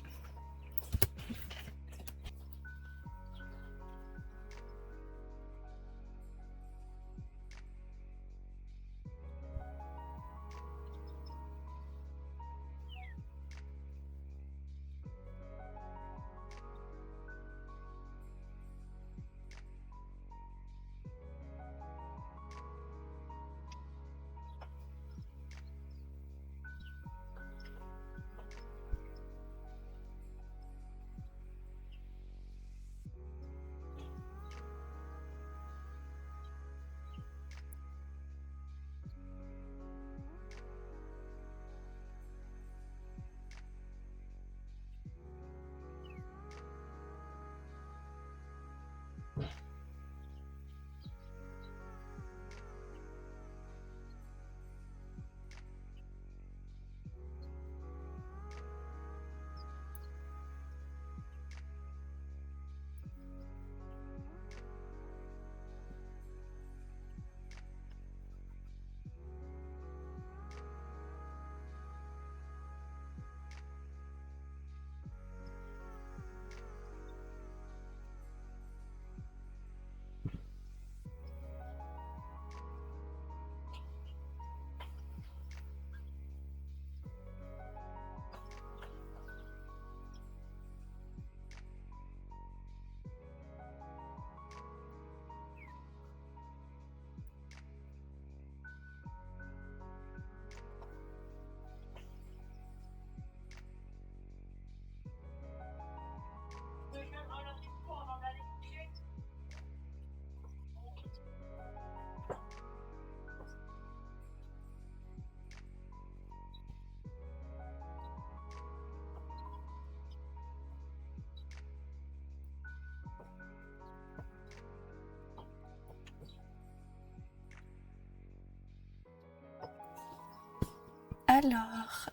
Alors,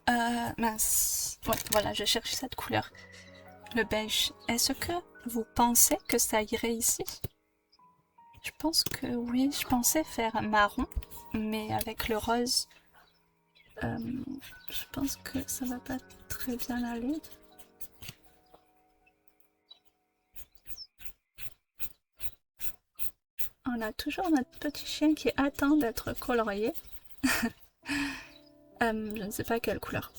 mince. Ouais, voilà, je cherche cette couleur. Le beige. Est-ce que vous pensez que ça irait ici? Je pense que oui, je pensais faire un marron, mais avec le rose, je pense que ça va pas très bien aller. On a toujours notre petit chien qui attend d'être colorié. Je ne sais pas quelle couleur.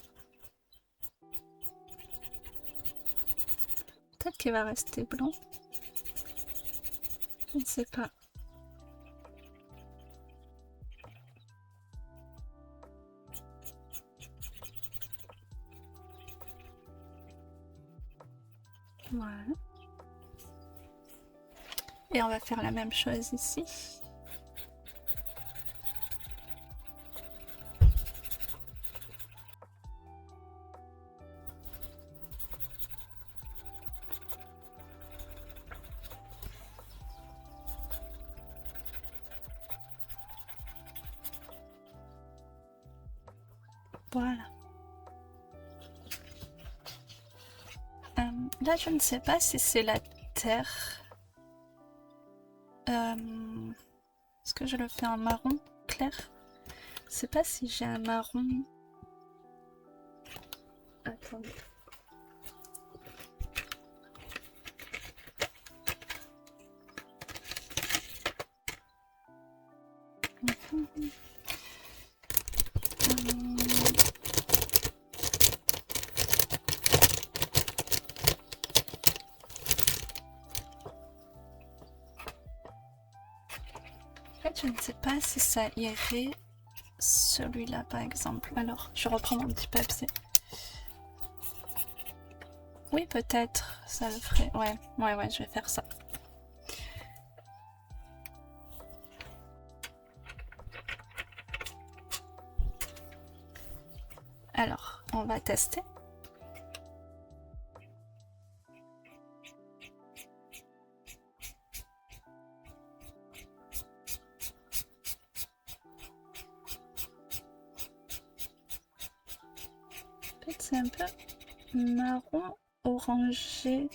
Peut-être qu'il va rester blanc. Je ne sais pas. Voilà. Et on va faire la même chose ici. Voilà. Là, je ne sais pas si c'est la terre. Est-ce que je le fais en marron clair? Je sais pas si j'ai un marron. Attendez. En fait, je ne sais pas si ça irait celui-là par exemple. Alors, je reprends mon petit papier. Oui, peut-être, ça le ferait. Ouais, je vais faire ça. Alors, on va tester. Peut-être c'est un peu marron, orangé.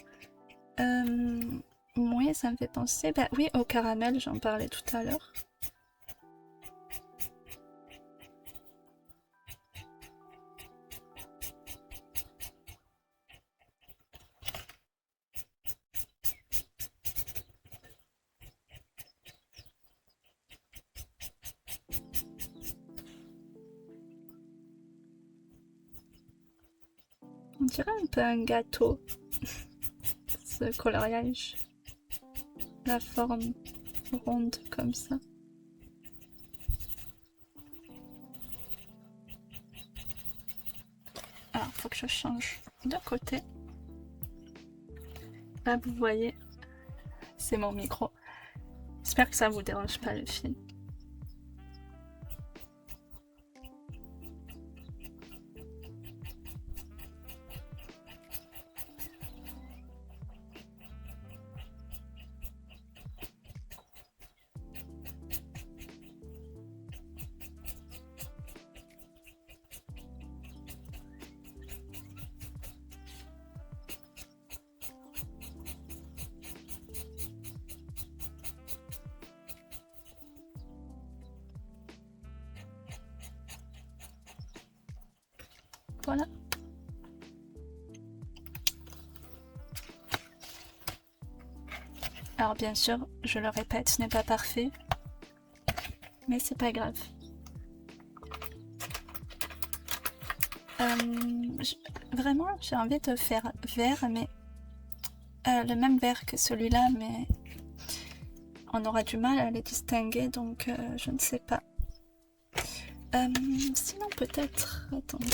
Oui, ça me fait penser. Bah oui, au caramel, j'en parlais tout à l'heure. On dirait un peu un gâteau, ce coloriage. La forme ronde comme ça. Alors, faut que je change de côté. Là, vous voyez, c'est mon micro. J'espère que ça vous dérange pas le film. Voilà. Alors bien sûr, je le répète, ce n'est pas parfait, mais c'est pas grave. Vraiment, j'ai envie de faire vert, mais le même vert que celui-là, mais on aura du mal à les distinguer, donc je ne sais pas. Sinon peut-être... Attendez.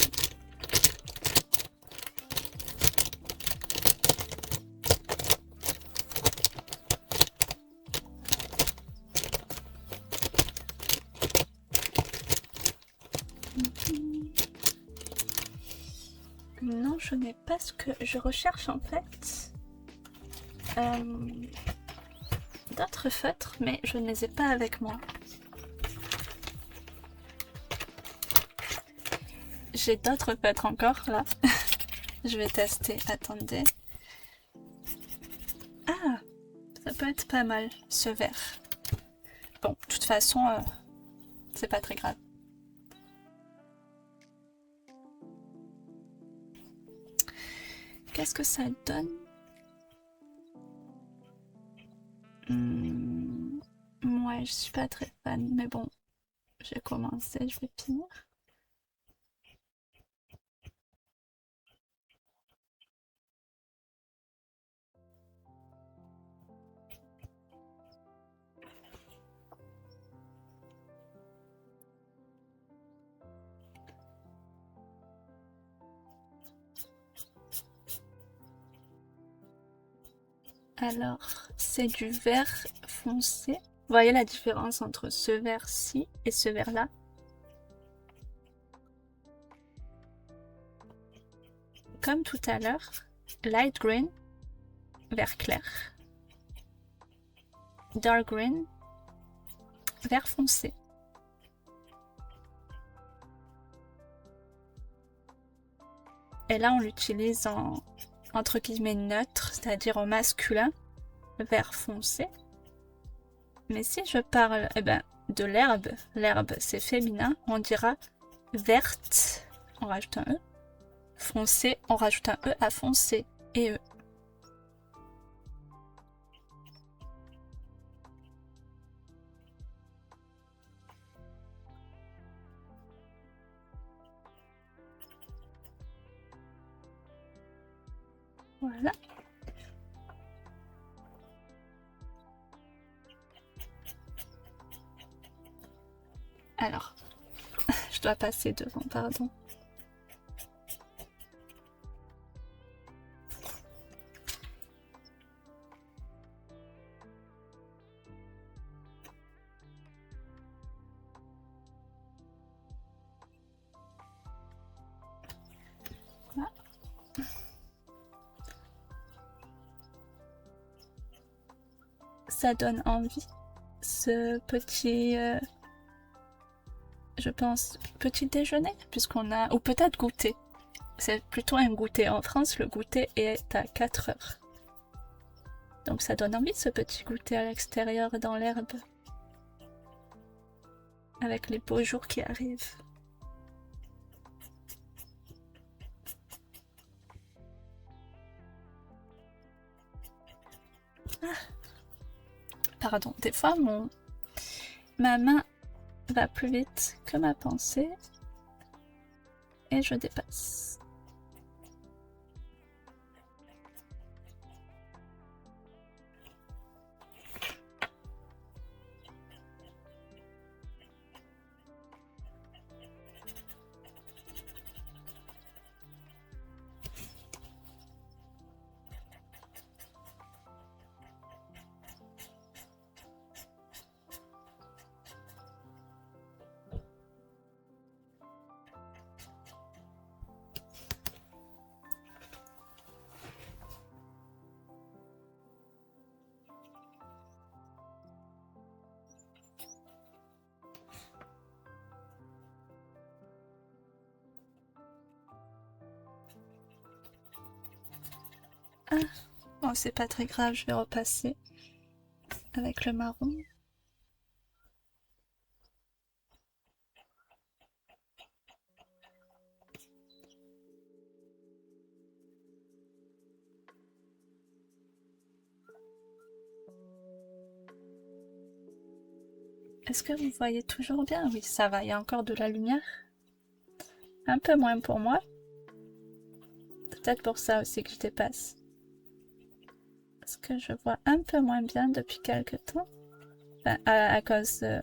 Non, je n'ai pas ce que je recherche en fait. D'autres feutres, mais je ne les ai pas avec moi. J'ai d'autres feutres encore là. Je vais tester, attendez. Ah, ça peut être pas mal ce vert. Bon, de toute façon, c'est pas très grave. Qu'est-ce que ça donne? Ouais, je suis pas très fan, mais bon, j'ai commencé, je vais finir. Alors, c'est du vert foncé. Vous voyez la différence entre ce vert-ci et ce vert-là? Comme tout à l'heure, light green, vert clair. Dark green, vert foncé. Et là, on l'utilise en entre guillemets neutre, c'est-à-dire en masculin, vert foncé. Mais si je parle de l'herbe, l'herbe c'est féminin, on dira verte, on rajoute un E, foncé, on rajoute un E à foncé et E. Voilà. Alors, je dois passer devant, pardon. Voilà. Ça donne envie, ce petit, je pense, petit déjeuner, puisqu'on a, ou peut-être goûter. C'est plutôt un goûter. En France, le goûter est à 4 heures. Donc ça donne envie, ce petit goûter à l'extérieur dans l'herbe. Avec les beaux jours qui arrivent. Ah. Pardon, des fois ma main va plus vite que ma pensée et je dépasse. Ah, bon, c'est pas très grave, je vais repasser avec le marron. Est-ce que vous voyez toujours bien? Oui, ça va, il y a encore de la lumière. Un peu moins pour moi. Peut-être pour ça aussi que je dépasse. Parce que je vois un peu moins bien depuis quelques temps. Enfin, à cause de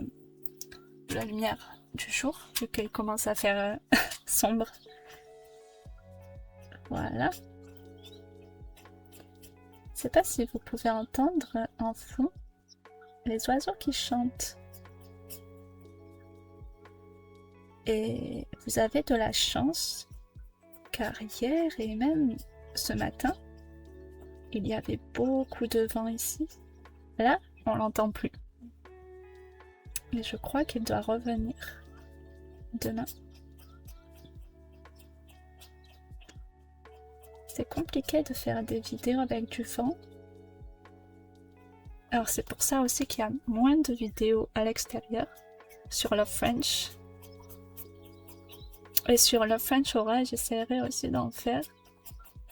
la lumière du jour, vu qu'il commence à faire sombre. Voilà. Je sais pas si vous pouvez entendre en fond les oiseaux qui chantent. Et vous avez de la chance, car hier et même ce matin, il y avait beaucoup de vent ici. Là, on l'entend plus. Mais je crois qu'il doit revenir demain. c'est compliqué de faire des vidéos avec du vent. Alors c'est pour ça aussi qu'il y a moins de vidéos à l'extérieur sur Love French. Et sur Love French Aura, j'essaierai aussi d'en faire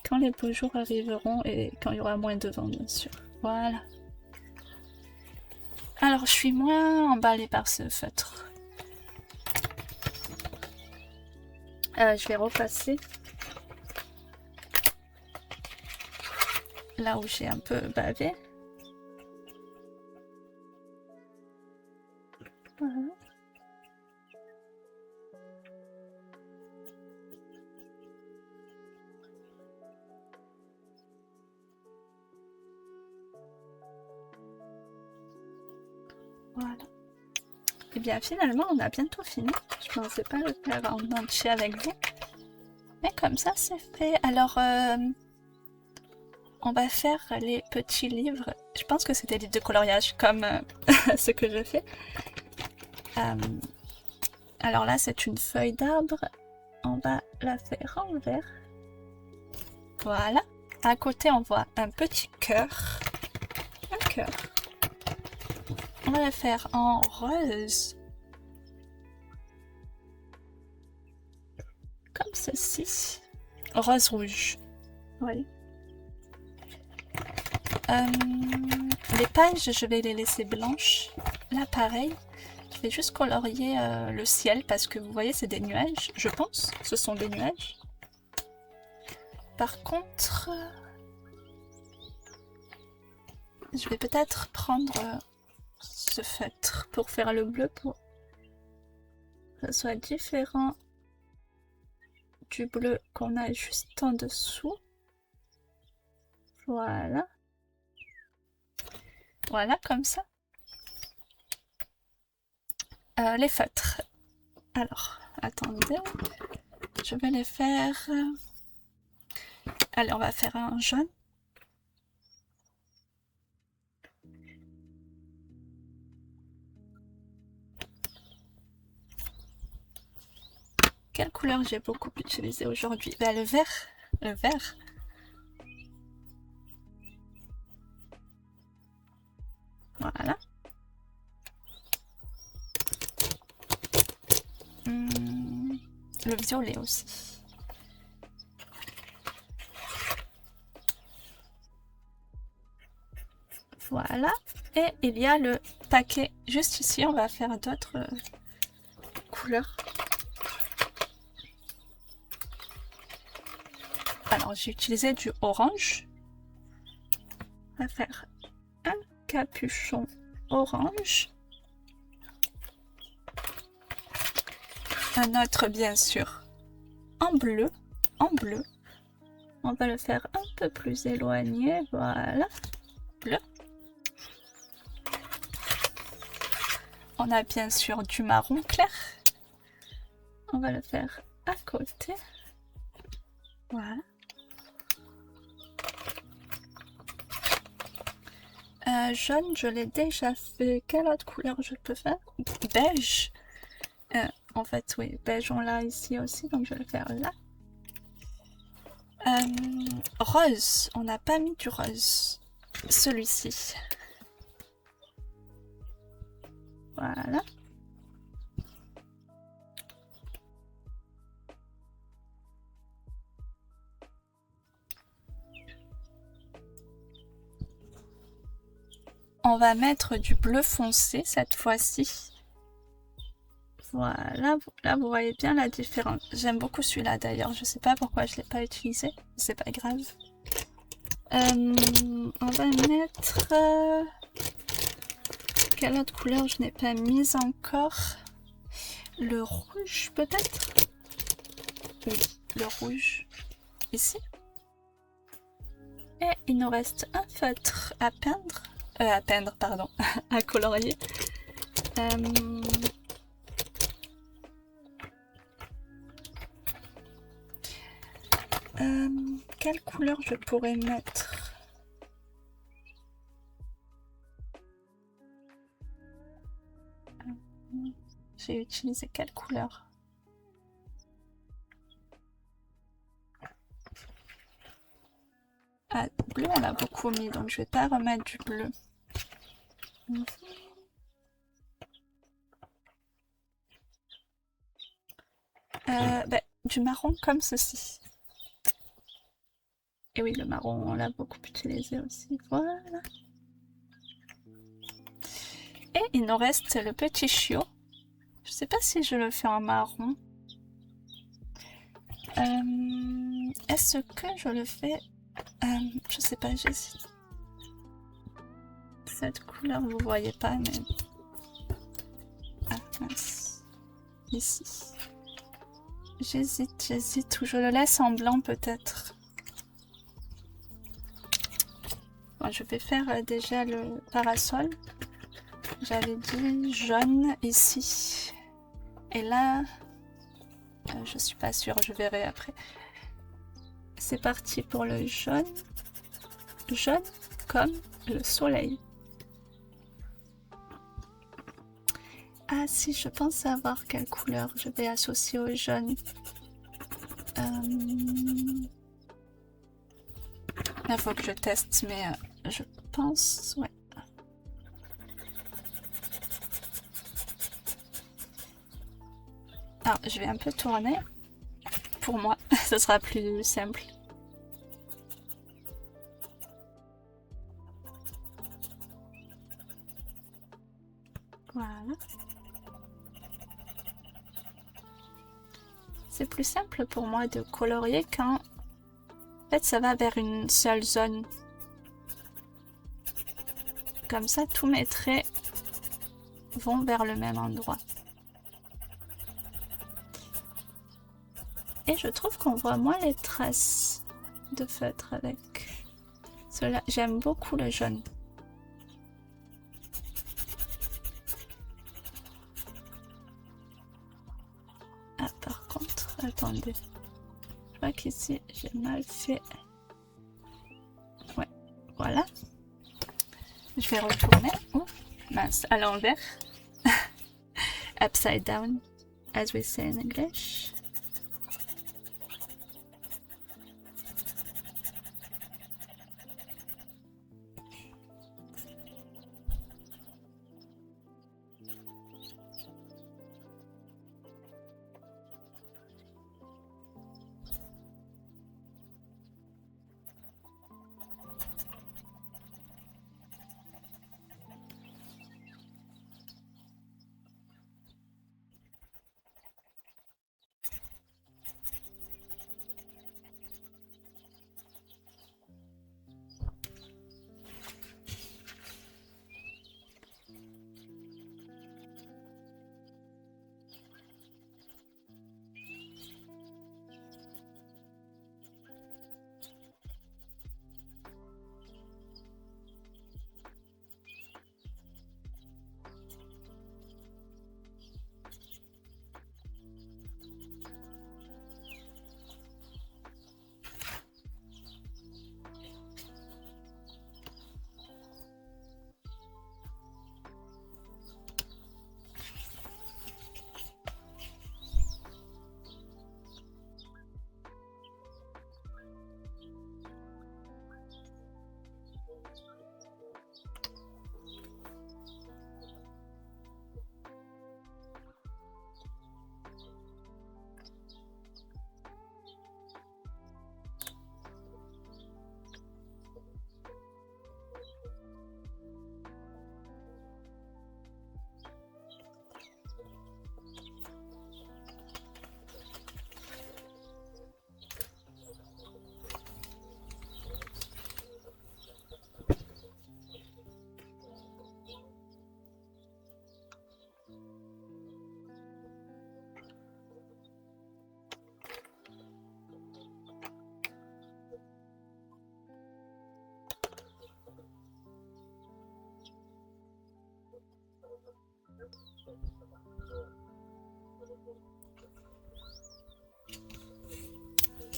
quand les beaux jours arriveront et quand il y aura moins de vent, bien sûr. Voilà. Alors je suis moins emballée par ce feutre. Je vais repasser là où j'ai un peu bavé. Voilà. Voilà. Et bien finalement on a bientôt fini. Je pensais pas le faire en entier avec vous. Mais comme ça c'est fait. Alors on va faire les petits livres. Je pense que c'est des livres de coloriage comme ce que je fais. Alors là c'est une feuille d'arbre. On va la faire en vert. Voilà. À côté on voit un petit cœur. Un cœur. On va le faire en rose. Comme ceci. Rose rouge. Oui. Les pages, je vais les laisser blanches. Là, pareil. Je vais juste colorier le ciel parce que vous voyez, c'est des nuages, je pense. Ce sont des nuages. Par contre, je vais peut-être prendre ce feutre pour faire le bleu pour que ce soit différent du bleu qu'on a juste en dessous. Voilà. Voilà, comme ça. Les feutres. Alors, attendez. Je vais les faire... Allez, on va faire un jaune. Quelle couleur j'ai beaucoup utilisé aujourd'hui? Ben, le vert. Le vert. Voilà. Le violet aussi. Voilà. Et il y a le paquet juste ici. On va faire d'autres couleurs. Alors, j'ai utilisé du orange. On va faire un capuchon orange. Un autre, bien sûr, en bleu. En bleu. On va le faire un peu plus éloigné. Voilà. Bleu. On a bien sûr du marron clair. On va le faire à côté. Voilà. Jaune, je l'ai déjà fait. Quelle autre couleur je peux faire? Beige. En fait, oui, beige, on l'a ici aussi, donc je vais le faire là. Rose, on n'a pas mis du rose. Celui-ci. Voilà. On va mettre du bleu foncé cette fois-ci. Voilà, là vous voyez bien la différence. J'aime beaucoup celui-là d'ailleurs, je sais pas pourquoi je ne l'ai pas utilisé, c'est pas grave. On va mettre... quelle autre couleur je n'ai pas mise encore? Le rouge peut-être? Oui, le rouge. Ici. Et il nous reste un feutre à peindre. Pardon, à colorier. Quelle couleur je pourrais mettre? J'ai utilisé quelle couleur? Ah, bleu, on l'a beaucoup mis, donc je vais pas remettre du bleu. Du marron comme ceci. Et oui, le marron, on l'a beaucoup utilisé aussi. Voilà. Et il nous reste le petit chiot. Je sais pas si je le fais en marron. Est-ce que je le fais... je sais pas, j'hésite. Cette couleur, vous voyez pas, mais... Ah, mince. Ici. J'hésite. Ou je le laisse en blanc, peut-être. Bon, je vais faire déjà le parasol. J'avais dit jaune ici. Et là... je suis pas sûre, je verrai après. C'est parti pour le jaune. Jaune comme le soleil. Ah si, je pense savoir quelle couleur je vais associer au jaune. Il faut que je teste, mais je pense... Ouais. Alors, je vais un peu tourner. Pour moi, ce sera plus simple. Voilà. C'est plus simple pour moi de colorier quand en fait ça va vers une seule zone. Comme ça, tous mes traits vont vers le même endroit. Et je trouve qu'on voit moins les traces de feutre avec cela. J'aime beaucoup le jaune. Ah, par contre, attendez. Je crois qu'ici, j'ai mal fait. Ouais, voilà. Je vais retourner. Oh, mince, à l'envers. Upside down, as we say in English.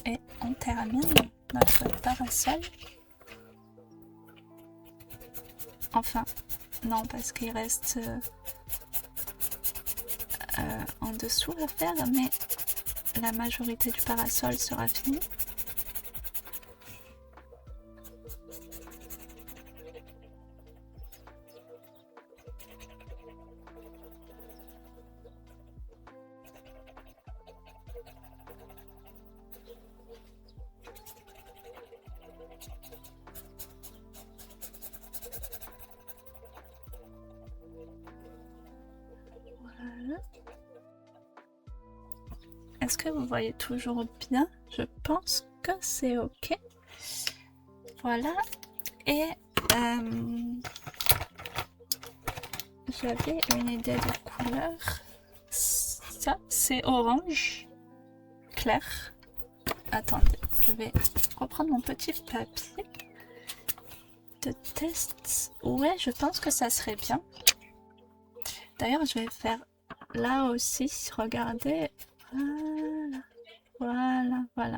Et on termine notre parasol. Enfin, non, parce qu'il reste en dessous à faire, mais la majorité du parasol sera finie. Est-ce que vous voyez toujours bien? Je pense que c'est ok. Voilà. Et j'avais une idée de couleur. Ça, c'est orange clair. Attendez, je vais reprendre mon petit papier de test. Ouais, je pense que ça serait bien. D'ailleurs, je vais faire là aussi. Regardez. Voilà, voilà, voilà.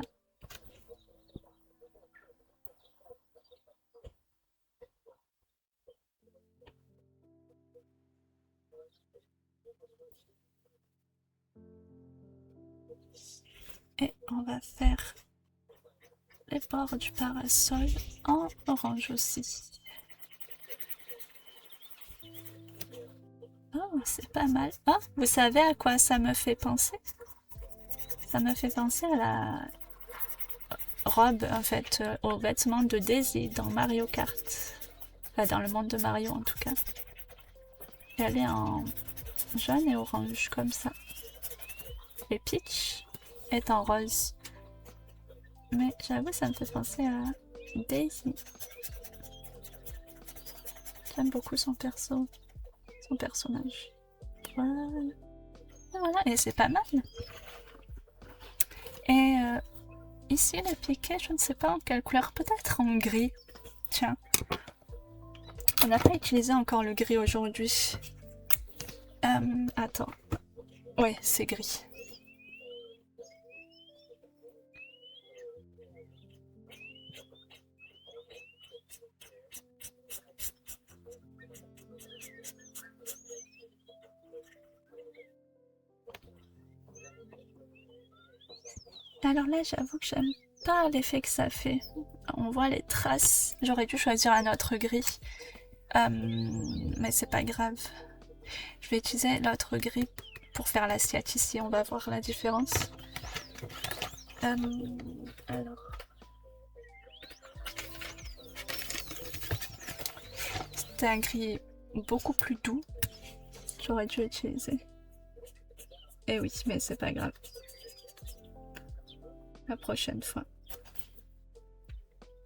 Et on va faire les bords du parasol en orange aussi. Oh, c'est pas mal. Oh, vous savez à quoi ça me fait penser? Ça me fait penser à la robe, en fait, aux vêtements de Daisy dans Mario Kart. Enfin, dans le monde de Mario, en tout cas. Et elle est en jaune et orange, comme ça. Et Peach est en rose. Mais j'avoue, ça me fait penser à Daisy. J'aime beaucoup son perso, son personnage. Voilà. Et voilà, et c'est pas mal. Et ici, le piqué, je ne sais pas en quelle couleur, peut-être en gris. Tiens. On n'a pas utilisé encore le gris aujourd'hui. Attends. Ouais, c'est gris. Alors là, j'avoue que j'aime pas l'effet que ça fait. On voit les traces. J'aurais dû choisir un autre gris. Mais c'est pas grave. Je vais utiliser l'autre gris pour faire l'assiette ici. On va voir la différence. Alors. C'était un gris beaucoup plus doux. J'aurais dû utiliser. Et oui, mais c'est pas grave. La prochaine fois.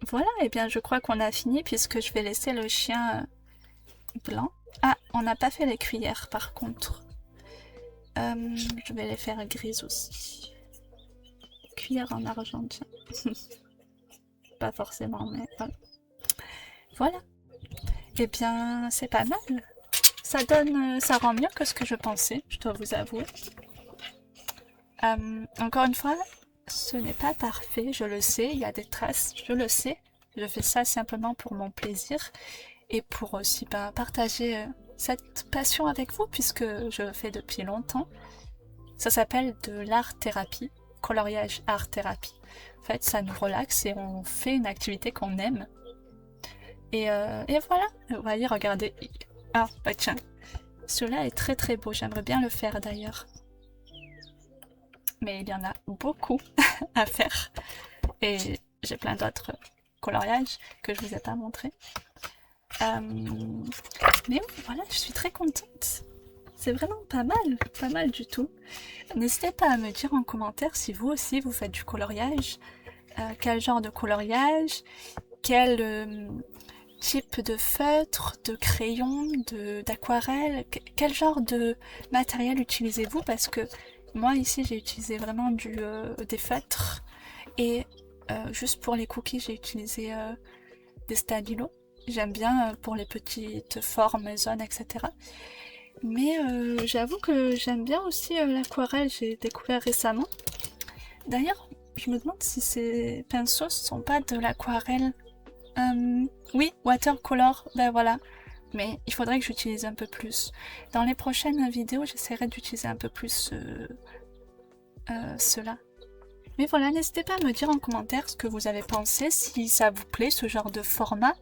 Voilà, et bien je crois qu'on a fini puisque je vais laisser le chien blanc. Ah, on n'a pas fait les cuillères par contre. Je vais les faire grises aussi. Cuillère en argentin. Pas forcément, mais voilà. Voilà. Et bien, c'est pas mal. Ça rend mieux que ce que je pensais, je dois vous avouer. Encore une fois, ce n'est pas parfait, je le sais, il y a des traces, je le sais. Je fais ça simplement pour mon plaisir et pour aussi partager cette passion avec vous puisque je le fais depuis longtemps. Ça s'appelle de l'art-thérapie, coloriage art-thérapie. En fait, ça nous relaxe et on fait une activité qu'on aime. Et voilà, vous voyez, regardez. Ah, bah tiens, celui-là est très très beau, j'aimerais bien le faire d'ailleurs. Mais il y en a beaucoup à faire. Et j'ai plein d'autres coloriages que je vous ai pas montré. Mais oui, voilà, je suis très contente. C'est vraiment pas mal du tout. N'hésitez pas à me dire en commentaire si vous aussi vous faites du coloriage. Quel genre de coloriage, quel type de feutre, de crayon, d'aquarelle, quel genre de matériel utilisez-vous? Parce que moi ici j'ai utilisé vraiment des feutres et juste pour les cookies j'ai utilisé des stabilos. J'aime bien pour les petites formes, zones, etc. Mais j'avoue que j'aime bien aussi l'aquarelle, j'ai découvert récemment. D'ailleurs, je me demande si ces pinceaux ne sont pas de l'aquarelle. Oui, watercolor, ben voilà. Mais il faudrait que j'utilise un peu plus. Dans les prochaines vidéos, j'essaierai d'utiliser un peu plus cela. Mais voilà, n'hésitez pas à me dire en commentaire ce que vous avez pensé, si ça vous plaît, ce genre de format.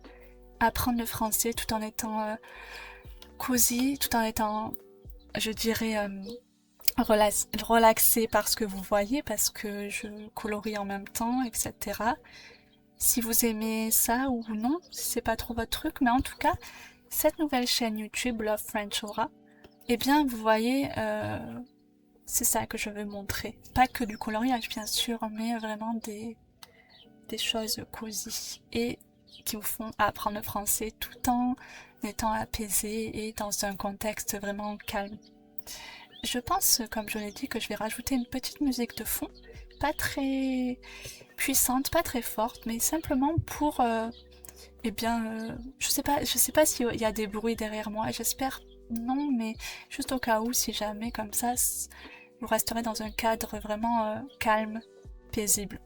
Apprendre le français tout en étant cosy, tout en étant, je dirais, relaxé par ce que vous voyez, parce que je colorie en même temps, etc. Si vous aimez ça ou non, si c'est pas trop votre truc, mais en tout cas, cette nouvelle chaîne YouTube, Love French Aura, Eh bien, vous voyez, c'est ça que je veux montrer. Pas que du coloriage, bien sûr, mais vraiment des choses cosy et qui vous font apprendre le français tout en étant apaisé et dans un contexte vraiment calme. Je pense, comme je l'ai dit, que je vais rajouter une petite musique de fond, pas très puissante, pas très forte, mais simplement pour, eh bien, je sais pas s'il y a des bruits derrière moi. J'espère non, mais juste au cas où, si jamais, comme ça, vous resterez dans un cadre vraiment calme, paisible.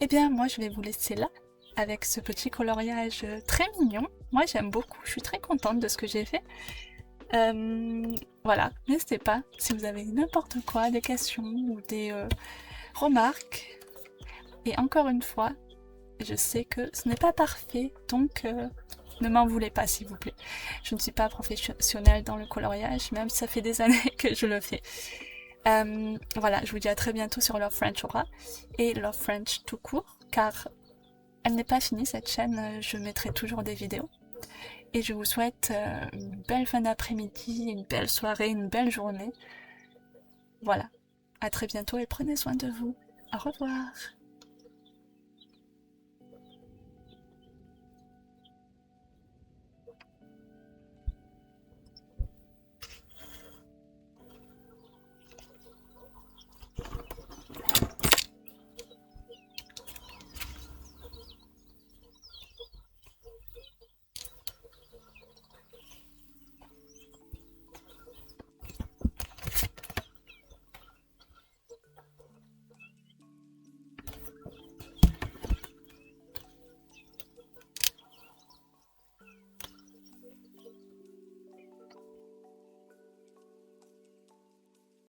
Eh bien, moi, je vais vous laisser là, avec ce petit coloriage très mignon. Moi, j'aime beaucoup, je suis très contente de ce que j'ai fait. Voilà, n'hésitez pas, si vous avez n'importe quoi, des questions ou des remarques. Et encore une fois, je sais que ce n'est pas parfait, donc ne m'en voulez pas, s'il vous plaît. Je ne suis pas professionnelle dans le coloriage, même si ça fait des années que je le fais. Voilà, je vous dis à très bientôt sur Love French Aura et Love French tout court, car elle n'est pas finie cette chaîne, je mettrai toujours des vidéos. Et je vous souhaite une belle fin d'après-midi, une belle soirée, une belle journée. Voilà, à très bientôt et prenez soin de vous. Au revoir.